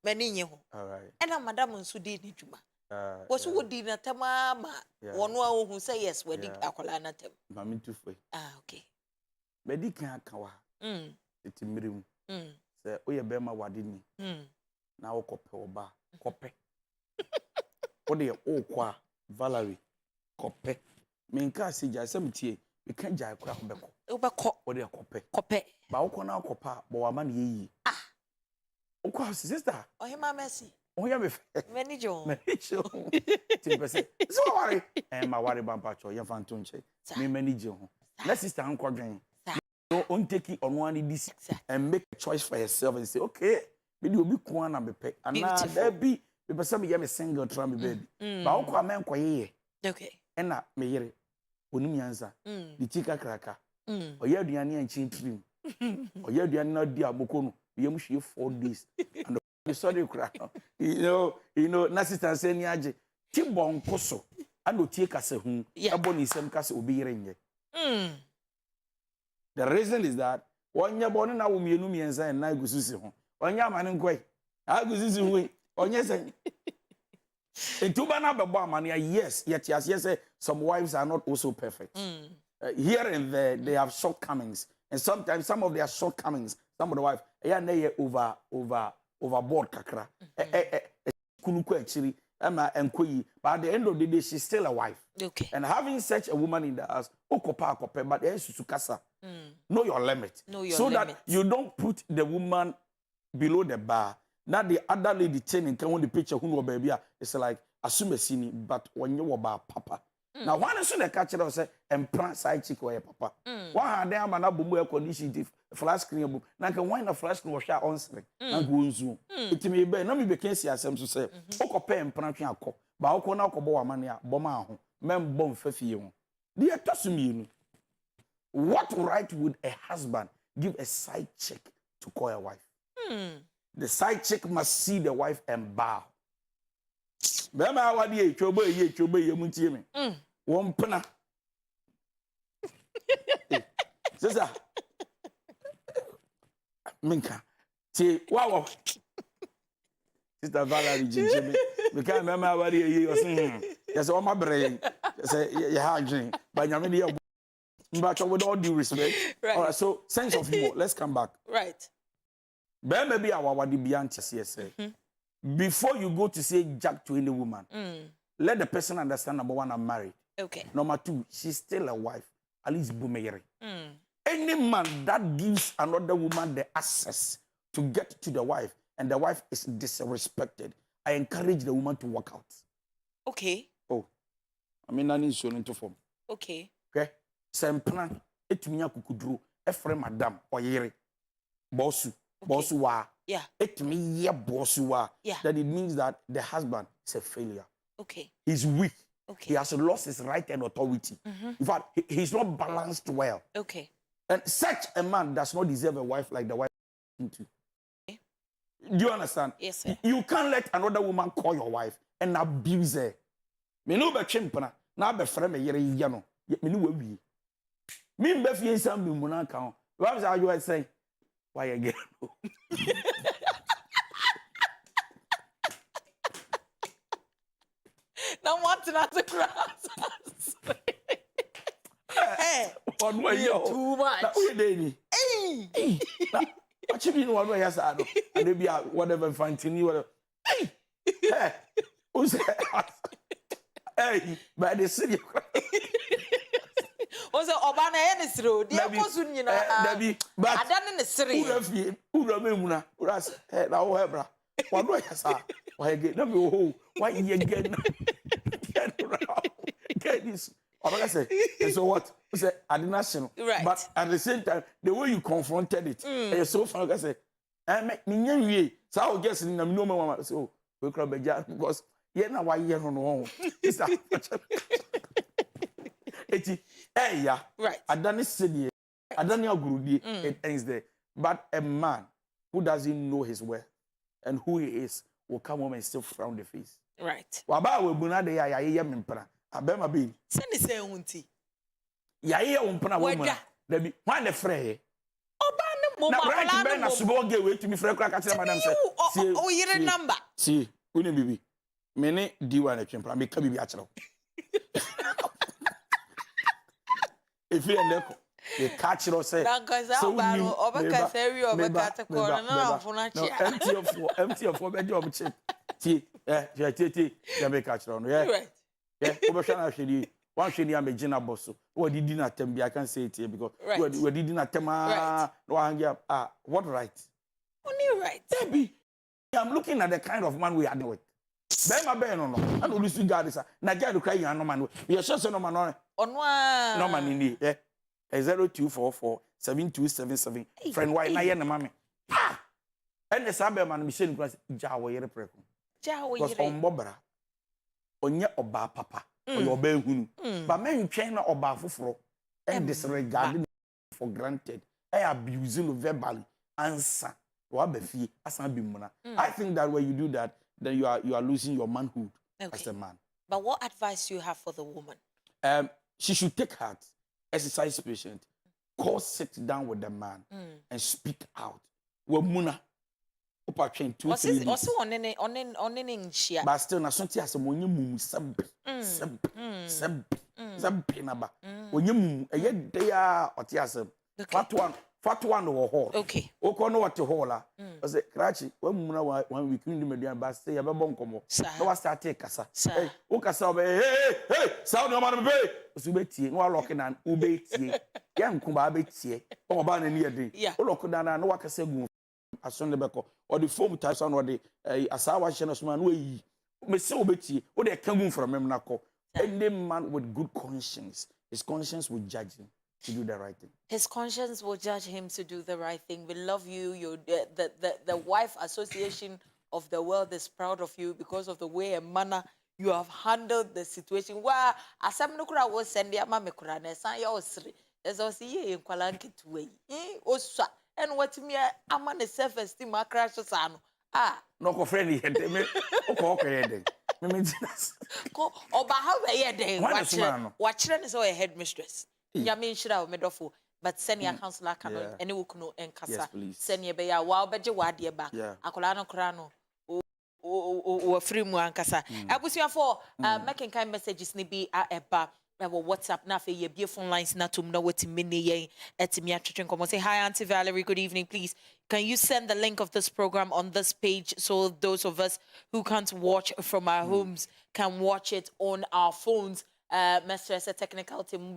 Meni nye ho. All right. Ena madam nso di ni djuma. Wasu wodi na tema ma wono a ohun say yes wadi akola na tem. Mami tufwe. Okay. Medi kan akawa. Eti mirimu. Say oye bema wadi ni. Na wo kope oba. Kope. Ode o kwa Valerie. Kope. Menka sija semtie. We can jai kwa obeko. Obeko. Ode kope. Kope. Ba wo na kopa bo wa ma na yeyi. Okwa sister. Ohima Mercy. Oya me Many John. Many John. Timpe so worry. My worry bampa cho ye fan tonche. Me many John. Let sister anko dwen. No on take it on one this and make a choice for yourself and say okay, me obi ko na me pe. Ana there be person me me single try me baby. Ba wo kwa men koye. Okay. Ena me yere. Onim yansa. Di chika kraka. Oya aduane anchin trim. Oya aduane na di aboko no. You 4 days. And the sorry cry. You know, Nasita say ni Adjei. Tibon koso. Ando tie kase hu. Abo ni sem kase obi yere nye. The reason is that wonya bonu na wo mienu miensa na gususi hu. Onya amane nkoi. Agususi hu. Onye say. Etuba na bebo amane yes, yet yes, some wives are not also perfect. Here and there they have shortcomings. And sometimes some of their shortcomings, some of the wives, overboard kakra. Kunuko actually, but at the end of the day, she's still a wife. Okay. And having such a woman in the house, but know your limit. Know your so limit. That you don't put the woman below the bar. Now the other lady turning can want the picture who baby. It's like assume a scene, but when you about papa. Now, one is the catcher say and plant side chick or papa. One had them and abu condition flash screen. Now can wine a flash screen or shot on screen. And go zoom. It may be no me became see as to say, Oko pay and plant a cop. But Oko now cobo mania, bomma, mem bomb fefion. Dear Tossumi, what right would a husband give a side chick to call a wife. The side chick must see the wife and bow. Bema wadi ye chobe ye muntie me. Won pena. Sasa. Minka. Ti wow. Sister Valerie jinjeme. Because mama wadi ye o sin. Yes, o ma brey. Say ye ha adwin. Ba nyame de ye but with all due respect. Right. All right, so sense of humor. Let's come back. Right. Maybe our wadi bianches yes. Before you go to say jack to any woman, let the person understand number one, I'm married. Okay. Number two, she's still a wife. At least boomeri. Any man that gives another woman the access to get to the wife and the wife is disrespected, I encourage the woman to walk out. Okay. Oh, I mean, I need to into form. Okay. Okay. Sempna etumiya kukudru efre madam oyere bossu wa. Yeah. Etumi ye bossu wa. Yeah. That it means that the husband is a failure. Okay. He's weak. Okay. He has lost his right and authority. In fact, he's not balanced well. Okay. And such a man does not deserve a wife like the wife into. Okay. Do you understand? Yes, sir. You can't let another woman call your wife and abuse her. Me no be chimpana na be frame yere yano. Me no we. Me be fie nsam bi mu na kan. What are you saying? Why again? Now want to not the grass. Hey, One way yo. too much. Na we dey ni. Hey. What you mean one way yes I know. And they be whatever fantini whatever. Hey. Who's hey, but the city. Also, Obana Enisro, the opposite, you know, but I done in the city. Who remember? Uras, hey, now, whatever. What do I say? Why get them? Oh, why you get this? I say, so what? I say, I did not say, Right. But at the same time, the way you confronted it, it's so funny. I say, I make me, so I guess in the no moment, so we can be just because, yeah, now why you don't know? It's that. Hey, yeah. Right. I don't see it. I don't know it ends there. But a man who doesn't know his worth and who he is will come home and still frown the face. Right. Waba we buna de ya mimpra. Abema bi. Send the same unti. Ya umpana woman. Debi, why the frey? Obana Na right ben na subo ge we tumi frey kra ka tell madam say. Oh, your number. See, uni bibi. Mene diwa na twempra me ka bibi a kyerɛw. If you end up, you catch it or say, so empty of four bedroom chip. See, you make catch on. Yeah, yeah, one shady I'm a Jenna boss. What did dinner tell me? I can't say it here because we did not tell me. What right? Only right. Debbie, I'm looking at the kind of man we are doing. Bema be no. I don't listen God is na God cry you no man. You sure no man no. Onwa. No man in the 0244 7277. Friend why na ye na mame. Ah. And the sabe man me say because ja wo yere preko. Ja wo Because yere. on bobra. Onye oba papa. Oye oba ehunu. But men twen na oba foforo and disregarding for granted. I abuse you verbally. Answer. I think that when you do that, then you are losing your manhood as a man. But what advice do you have for the woman? She should take heart, exercise patience, sit down with the man and speak out. Muna, opportunity 2 3 days. Also on any share. But still, na something as a money mum sab naba. When you mum a yet they are or tiasem. Fat one or hall. Okay. Oko no what to hall. I say, Cratchy, when we couldn't median but stay a bonkomo. No, I start take kasa. Hey, Okasa, hey, sound no man bay. Subeti, no locking and ubeti. Young Kumbabeti, or ban near day. Yeah. Olokana, no waka say, as son the beko, or the foam types on what the Asawa Shenos man way. Miss Obeti, or they come from Memnako. Any man with good conscience, his conscience will judge him to do the right thing. His conscience will judge him to do the right thing. We love you. The wife association of the world is proud of you because of the way and manner you have handled the situation. Why asamnukura was sending a mamma kurane san yosri. As I see in Kwalanki way. Oswa and what me I'm on the self-esteem I crash sano. Ah, no ko friend yet me ko yet me ko oba how we dey watch is our headmistress. Nyame nshira o medofo but send your counselor can any wukunu enkasa send ye be ya wa obeje wa de ba akola no kra no o free mu ankasa abusuafo making kind messages ni bi eba WhatsApp na fe ye be phone lines na tum na wetimi ne yen etimi atwetwen komo say hi Auntie Valerie, good evening, please can you send the link of this program on this page so those of us who can't watch from our homes can watch it on our phones. Mr. Technical team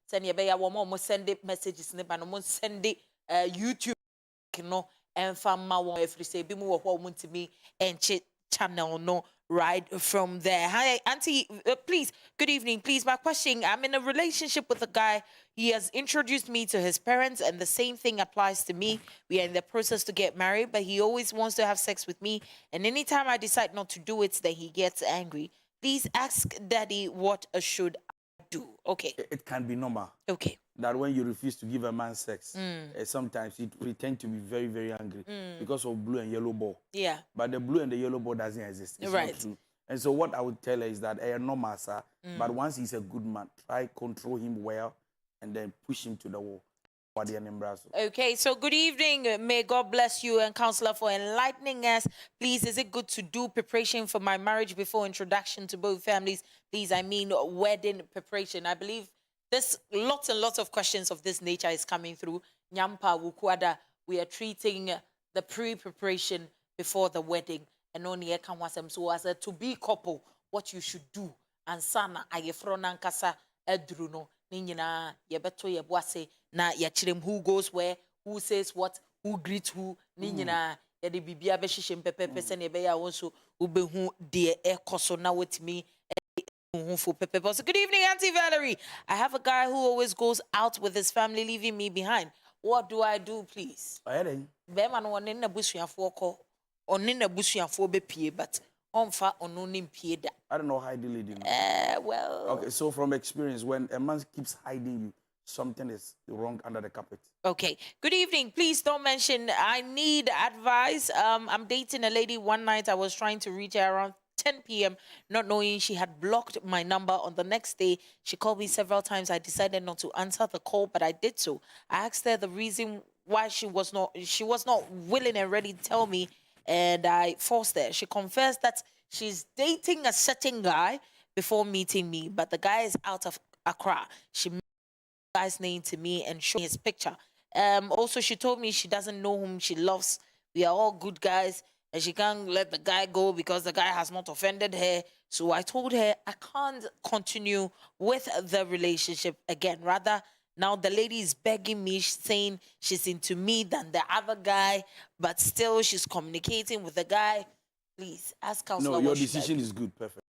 send ye be ya wo mo send it messages ne ba no mo send it YouTube no and fama won every say bi mu wo ho mo ntimi enche channel no right from there. Hi Auntie, please, good evening, please. My question, I'm in a relationship with a guy. He has introduced me to his parents and the same thing applies to me. We are in the process to get married, but he always wants to have sex with me, and anytime I decide not to do it, then he gets angry. Please ask Daddy what should I do. Okay, it can be normal. Okay, that when you refuse to give a man sex, sometimes it pretend to be very, very angry because of blue and yellow ball. Yeah. But the blue and the yellow ball doesn't exist. It's Right. not true. And so what I would tell her is that normal, sir. But once he's a good man, try control him well and then push him to the wall. Okay, so good evening. May God bless you and counselor for enlightening us. Please, is it good to do preparation for my marriage before introduction to both families? Please, I mean wedding preparation. I believe this lots and lots of questions of this nature is coming through. Nyampa Wukwada, we are treating the pre-preparation before the wedding. And only so as a to-be couple, what you should do. And sana ayefrona nkasa edruno. Ninyina yebeto yebwase na yachirem who goes where, who says what, who greets who. Ninyina yede bibia be shishim pepe pese ne be ya wonso ubehu de ekoso na wetimi. Good evening, Auntie Valerie. I have a guy who always goes out with his family, leaving me behind. What do I do, please? Bema no one in the busuafo ko onin na busuafo be pie but onfa ononim pie da. I don't know how to lead him. Well. Okay, so from experience, when a man keeps hiding you, something is wrong under the carpet. Okay. Good evening. Please don't mention. I need advice. I'm dating a lady. One night I was trying to reach her around 10 p.m. not knowing she had blocked my number. On the next day, she called me several times. I decided not to answer the call, but I did so. I asked her the reason why she was not willing and ready to tell me, and I forced her. She confessed that she's dating a certain guy before meeting me, but the guy is out of Accra. She mentioned the guy's name to me and showed me his picture. Also, she told me she doesn't know whom she loves. We are all good guys, and she can't let the guy go because the guy has not offended her. So I told her I can't continue with the relationship again. Rather, now the lady is begging me, saying she's into me than the other guy, but still she's communicating with the guy. Please ask counselor. No, your decision is good. Perfect.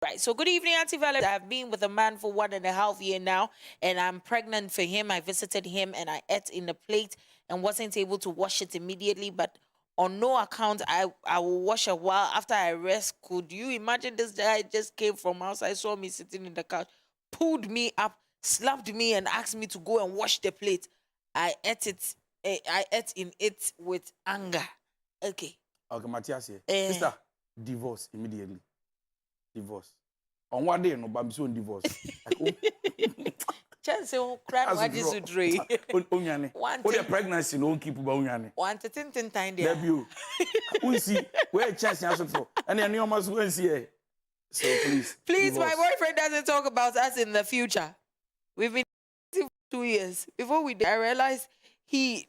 Right. So good evening, Auntie Valerie. I've been with a man for 1.5 years now, and I'm pregnant for him. I visited him and I ate in the plate and wasn't able to wash it immediately, but on no account I will wash a while after I rest. Could you imagine this guy just came from outside, saw me sitting in the couch, pulled me up, slapped me and asked me to go and wash the plate. I ate in it with anger. Okay. Okay, Matthias here. Sister, divorce immediately. Divorce. On what day, no, but I'm so divorce. Chance cry what is it re? What your pregnancy no keep about unyane. Want to tin time there. Debut. We see where chance answer for. And then you must go and see her. So please. Please, divorce. my boyfriend doesn't talk about us in the future. We've been for 2 years. Before we did, I realized he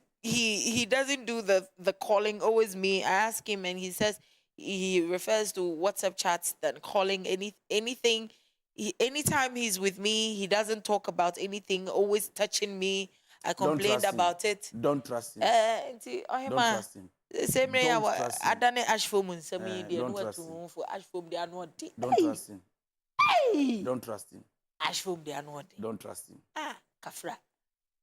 doesn't do the calling, always me. I ask him and he says he refers to WhatsApp chats than calling anything. Anytime he's with me, he doesn't talk about anything, always touching me. I complained about it. Don't trust him. Don't trust him. Same way I done it ashfom Don't trust him. Don't trust him. Hey! Don't trust him. Ashfom they are not. Don't trust him. Kafra.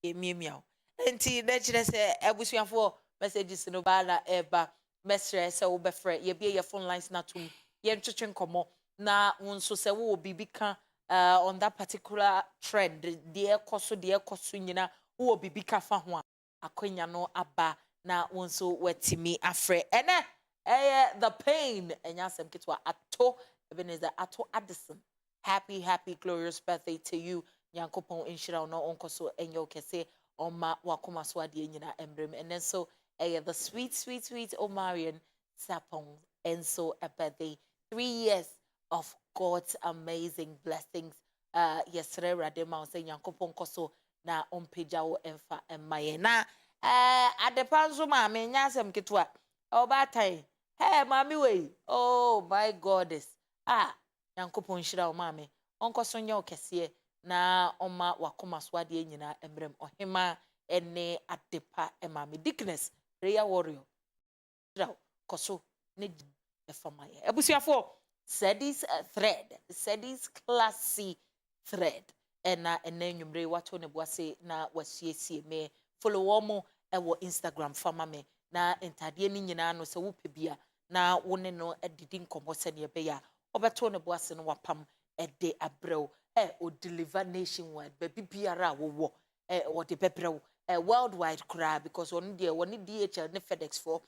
Meow. Enti naturally say ebusuafo messages no ba na eba mesre say wo befre ye be your phone lines na tum ye ntwetwe nkomo na wonso say wo bibi ka on that particular trend de ekoso nyina wo bibi ka fa ho akonya no aba na wonso wetimi afre ene the pain enya asem kitwa ato Ebenezer ato Addison. Happy glorious birthday to you. Nyankopon inshira no onkoso enyo kese oma wakoma so ade nyina embrem. And then so the sweet Omarian Sapong and so a birthday 3 years of God's amazing blessings. Yesterday radema say Nyankopon koso na ompeja wo emfa emaye na adepanzo ma me nyasem kitwa obatan hey mami we oh my goddess Nyankopon shira o mame onkoso nya okese na oma wakoma so ade nyina embrem ohema ene adepa emame dickness prayer warrior shira koso ne efamaye ebusuafo Sedis thread Sedis classy thread ena enwumre wato ne boase na wasiesie me follow womo ewo Instagram fama me na entade ni nyina no se wo pebia na wone no edidi nkombo se ne be ya obeto ne boase no wapam ede abrew o deliver nationwide ba bibiara wo wo de bebrew worldwide kra because one DHL ne FedEx for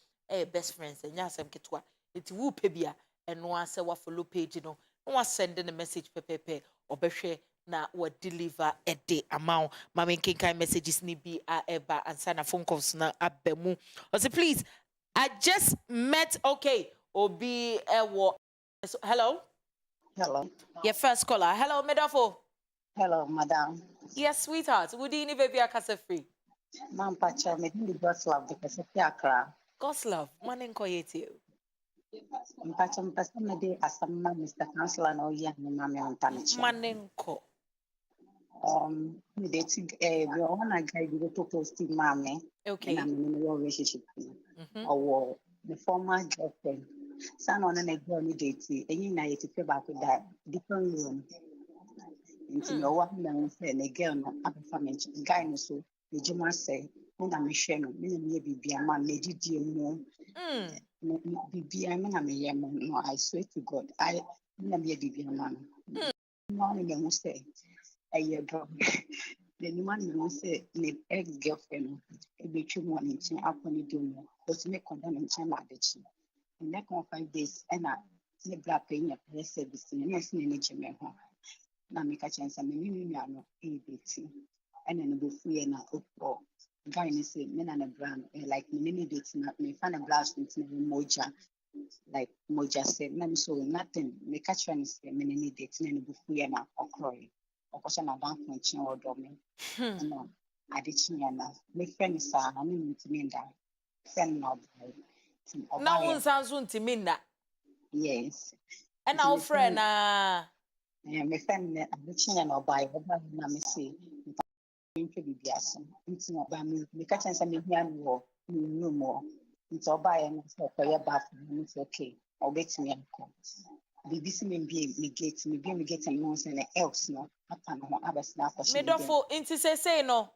best friends enya asem ketwa enti wo pebia eno ase wa follow page no wa send the message pepepe obehwe na wa deliver a day amount mama kinkai messages ni bi eba answer na phone calls na abemu I say please I just met obi ewo hello your first caller hello medafo hello madam yes sweetheart would you baby akasa free mam pacha me di God's love because of yakra God's love manen koyeti mpacha mpasa me di asamma Mr. Counselor no ya ni mama ontanichi manen ko me dey we wanna guide you to post mama okay na me no relationship or the former girlfriend san on na girl ni date enyi na yeti fe ba ko da different room nti me wa na say na girl no abefa me guy no so the juma say na me hwe no me na bibia ma na didie mu bibia me na me yem no I swear to God I na me bibia ma no no me say aye girl the man no say the ex girlfriend e be twu mo ni chin akoni do mo but me condemn in chin ma de chi in that 5 days and I the black paying a service in the next ho na me ka chance me ni no e beti and then go free na opo guy ni say me na brand like me ni date na me fan a blast into moja like moja said na me so nothing me ka chance me ni date na go free na okroy okosa na bank me chin odo me no adichinya na me friend sa na me ntimi nda friend na na wonsanso ntimi nda yes and our friend me friend adichinya na oba na me say ntwe bibiase nti na oba me ka chensa me hia no no mo nti oba ya na so koye bath me say okay obetimi akọ bibisi me gate no say na else no ata no abesna akọ me dofo nti say no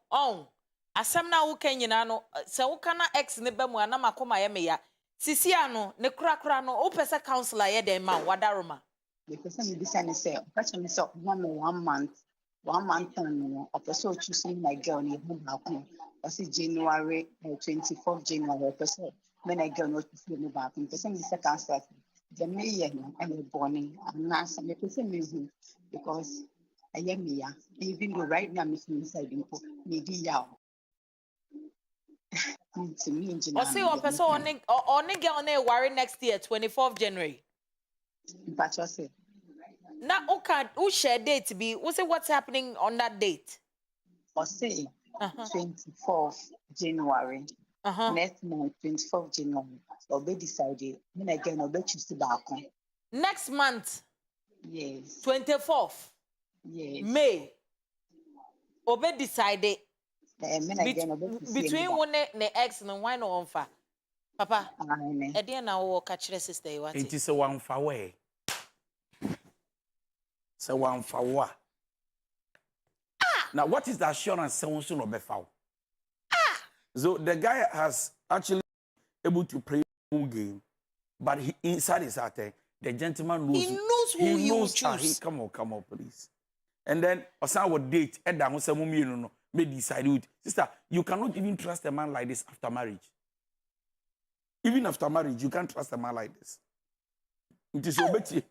asem na wo kan nyina no se wo kana ex ne ba mu ana makoma ye me ya sisi ano ne kura no o pese counselor ye den ma wadaroma because me bisa ne say catch me say 1 month no o pese o choosing my girl ni hu ba ko o say January 24th January o pese me na girl no choose me ba ko pese me say counselor the me ye no and the born na say me pese me hu because I am me ya even though right now me inside me di ya o say o person on girl na worry next year 24th January Pacho say na who share date be we say what's happening on that date or say 24th January next month 24th January or be decided when again or be choose back next month yes 24th yes May or be decided between one ne ex no why no onfa papa e dey na wo ka kire sister you what it is a one for way so one for what now what is the assurance someone should not be found so the guy has actually able to play a game but inside his heart the gentleman knows he knows who he will choose come on please and then osan would date and down some no may decide it. Sister, you cannot even trust a man like this after marriage. Even after marriage, you can't trust a man like this. It is obeti.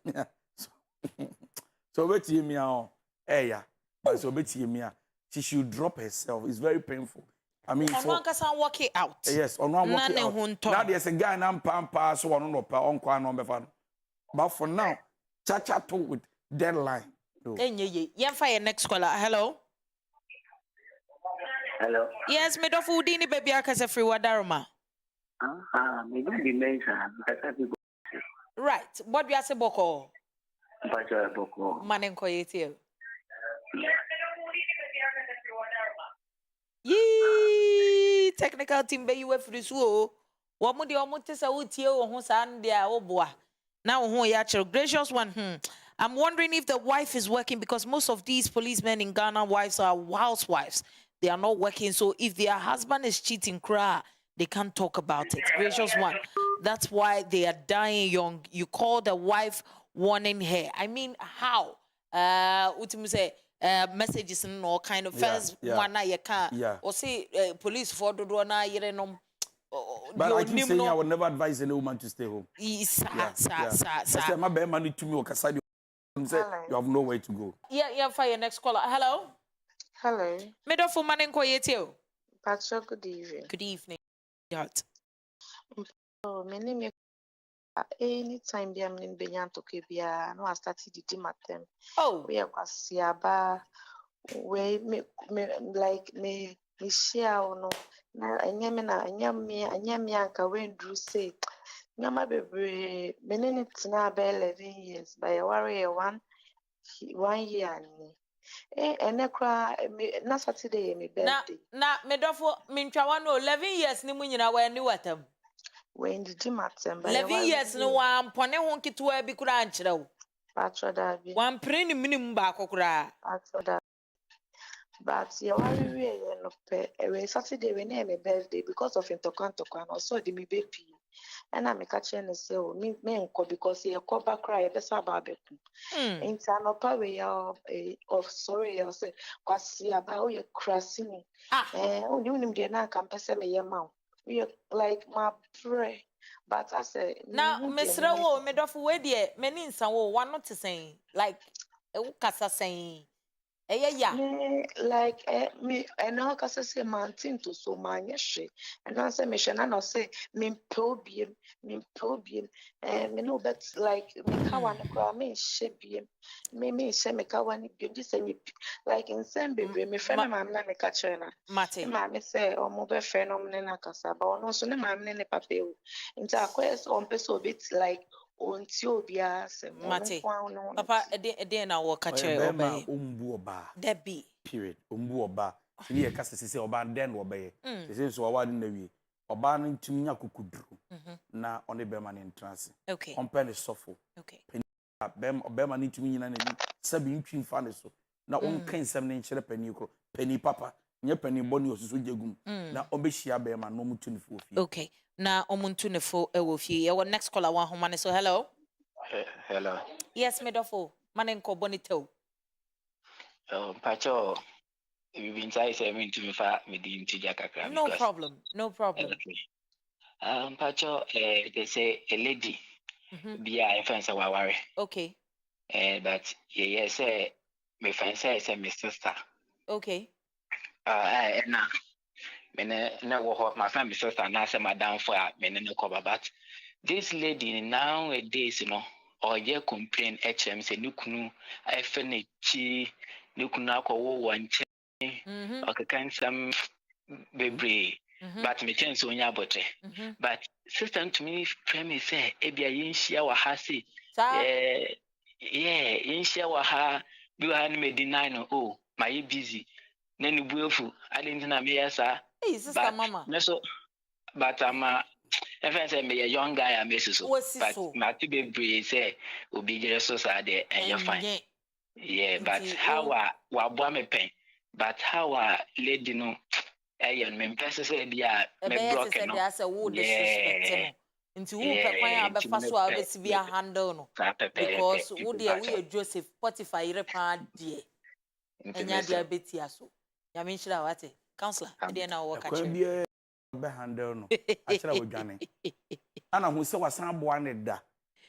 So obeti me yeah. But so obeti me. She should drop herself. It's very painful. I mean, on one can work it out. Yes, on one work it out. Now there's a guy named Pampa, so I don't know, but for now, cha talk with deadline. Fire next caller. Hello. Hello. Yes, me do food ni baby akase free wadaroma. Me do be Mensah. Right. What do you say boko? Boko. Manen ko yeti. Yee, technical team be you free so. Wa mo de o mo tese wo tie wo ho sa nde a wo boa. Na wo ho ya chiro gracious one. I'm wondering if the wife is working because most of these policemen in Ghana wives are housewives. They are not working. So if their husband is cheating, they can't talk about it. Gracious one. That's why they are dying young. You call the wife warning her. I mean, how? What you say? Messages and all kind of first one you can't. Or say police for the door na you know. But I keep saying I would never advise any woman to stay home. Sir. I said my bad money to me or Kasadi. You have nowhere to go. Yeah, fire next caller. Hello. Hello. Middle for man and Koyetio. Patrick, good evening. Good evening. Oh, my name is anytime I'm in Benyan to Kibia, no, I started the team at them. Oh, We are Siaba, we like me share no. Na anyame anka when Drew say, Nama baby, menene tina be 11 years, by a warrior 1 year. And na Saturday, me birthday. na medofo minchwa no 11 years ni munyina wa ni watam. When the gym at 11 years no wa mpone ho nketewa bi kura ankyere wo. Patro Dabi. Wa mpre ni minimum ba akokura. Patro Dabi. But yeah, we no pe Saturday we na my birthday because of Ntokwa also the me baby. And I'm catching and say, oh, me nko because he call back cry be so about beku. Nti anopa we of sorry I say kwasi about you crashing. Oh you nim dey na kan pese me yema. We like my prayer. But I say now Mr. Wo medofo we de meni nsan wo wa not saying like e wo kasa saying like me and all cause say mountain to so many she and I say me shana no say me probium me no bet like me kawan kwa me she biem me she me kawan biem this say me like in same baby me friend my na me ka chena Mate me say o mo be friend no me na kasa ba no so ne ma me ne papa o nti akwes on person bit like onti obia se Mate papa eden na wo ka chere obey ombu oba debi period ombu oba ni e kasa sese oba den wo obey sese so wa na wi oba no ntumi nya kokuduru na one be ma ne entrance okay ompa ne sofo okay be ma ne ntumi nyina na ni sabi ntwi mfa ne so na on kan sam ne nkyere pani kro pani papa nye pani boni osusu jegum na obehia be ma no mutu ne fo fi okay na omuntu ne fo e wo fi ye next caller one homa ne so hello Hello. yes medofo manen ko bonito Pacho, we've been saying me to me fa me di ntija kakra. No problem. Okay. Pacho, they say a lady be a friend say waware. Okay. But yeah say me friend say my sister. Okay. Na me na wo my friend my sister na say madam for me na cover but this lady nowadays or ye complain HM say nukunu FNH nukunu akwo wanche okakan some baby but me chance onya botre but sister to me premise say ebia yinhia wa ha say yinhia wa ha bi wa na me deny no oh my busy na ni buefu ade na me yesa hey sister mama so but if I say me a young guy, I miss so. But my to be brave say obi so sad and you're fine. Yeah, but how wa me pen. But how lady no and me person say be me broken no. Yeah, say wo disrespect no. Nti wo pe kwan abefa so a obesi be handle no. Because wo dey we Joseph Potiphar ire pa die. Enya dia betia so. Ya menshira wate. Counselor, ede na wo ka Kwa chere. bia be handle no. Achira wo dwane. Ana hu se wasan boa ne da.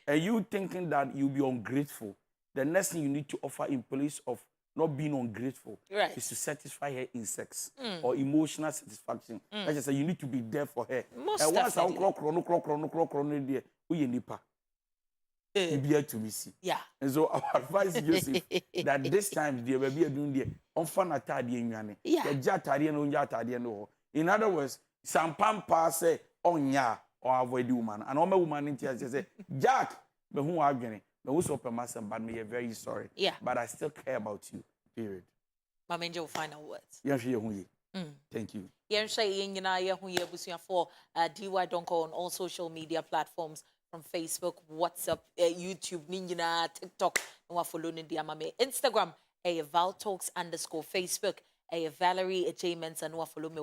And you thinking that you be ungrateful. The next thing you need to offer in place of not being ungrateful Right. is to satisfy her in sex or emotional satisfaction. Like I said, you need to be there for her. Most And once I definitely. no there, we nipa. You be here to me see. Yeah. And so I advise Joseph that this time there will be a doing there. On fan atade nyane. Yeah. Ya jatade no jatade no. In other words, some pampa say onya or avoid the woman. And all my woman in tears say, Jack, but who are getting? But who's open myself, but me very sorry. Yeah. But I still care about you. Period. Mama Angel final words. Yeah, thank you. Yensha yengina ye hu ye busuya for DY Donkoh on all social media platforms from Facebook, WhatsApp, YouTube, Ninjina, TikTok, and wa follow ni mame Instagram, Val Talks _ Facebook, Valerie, Adjei, Mensah, and wa follow me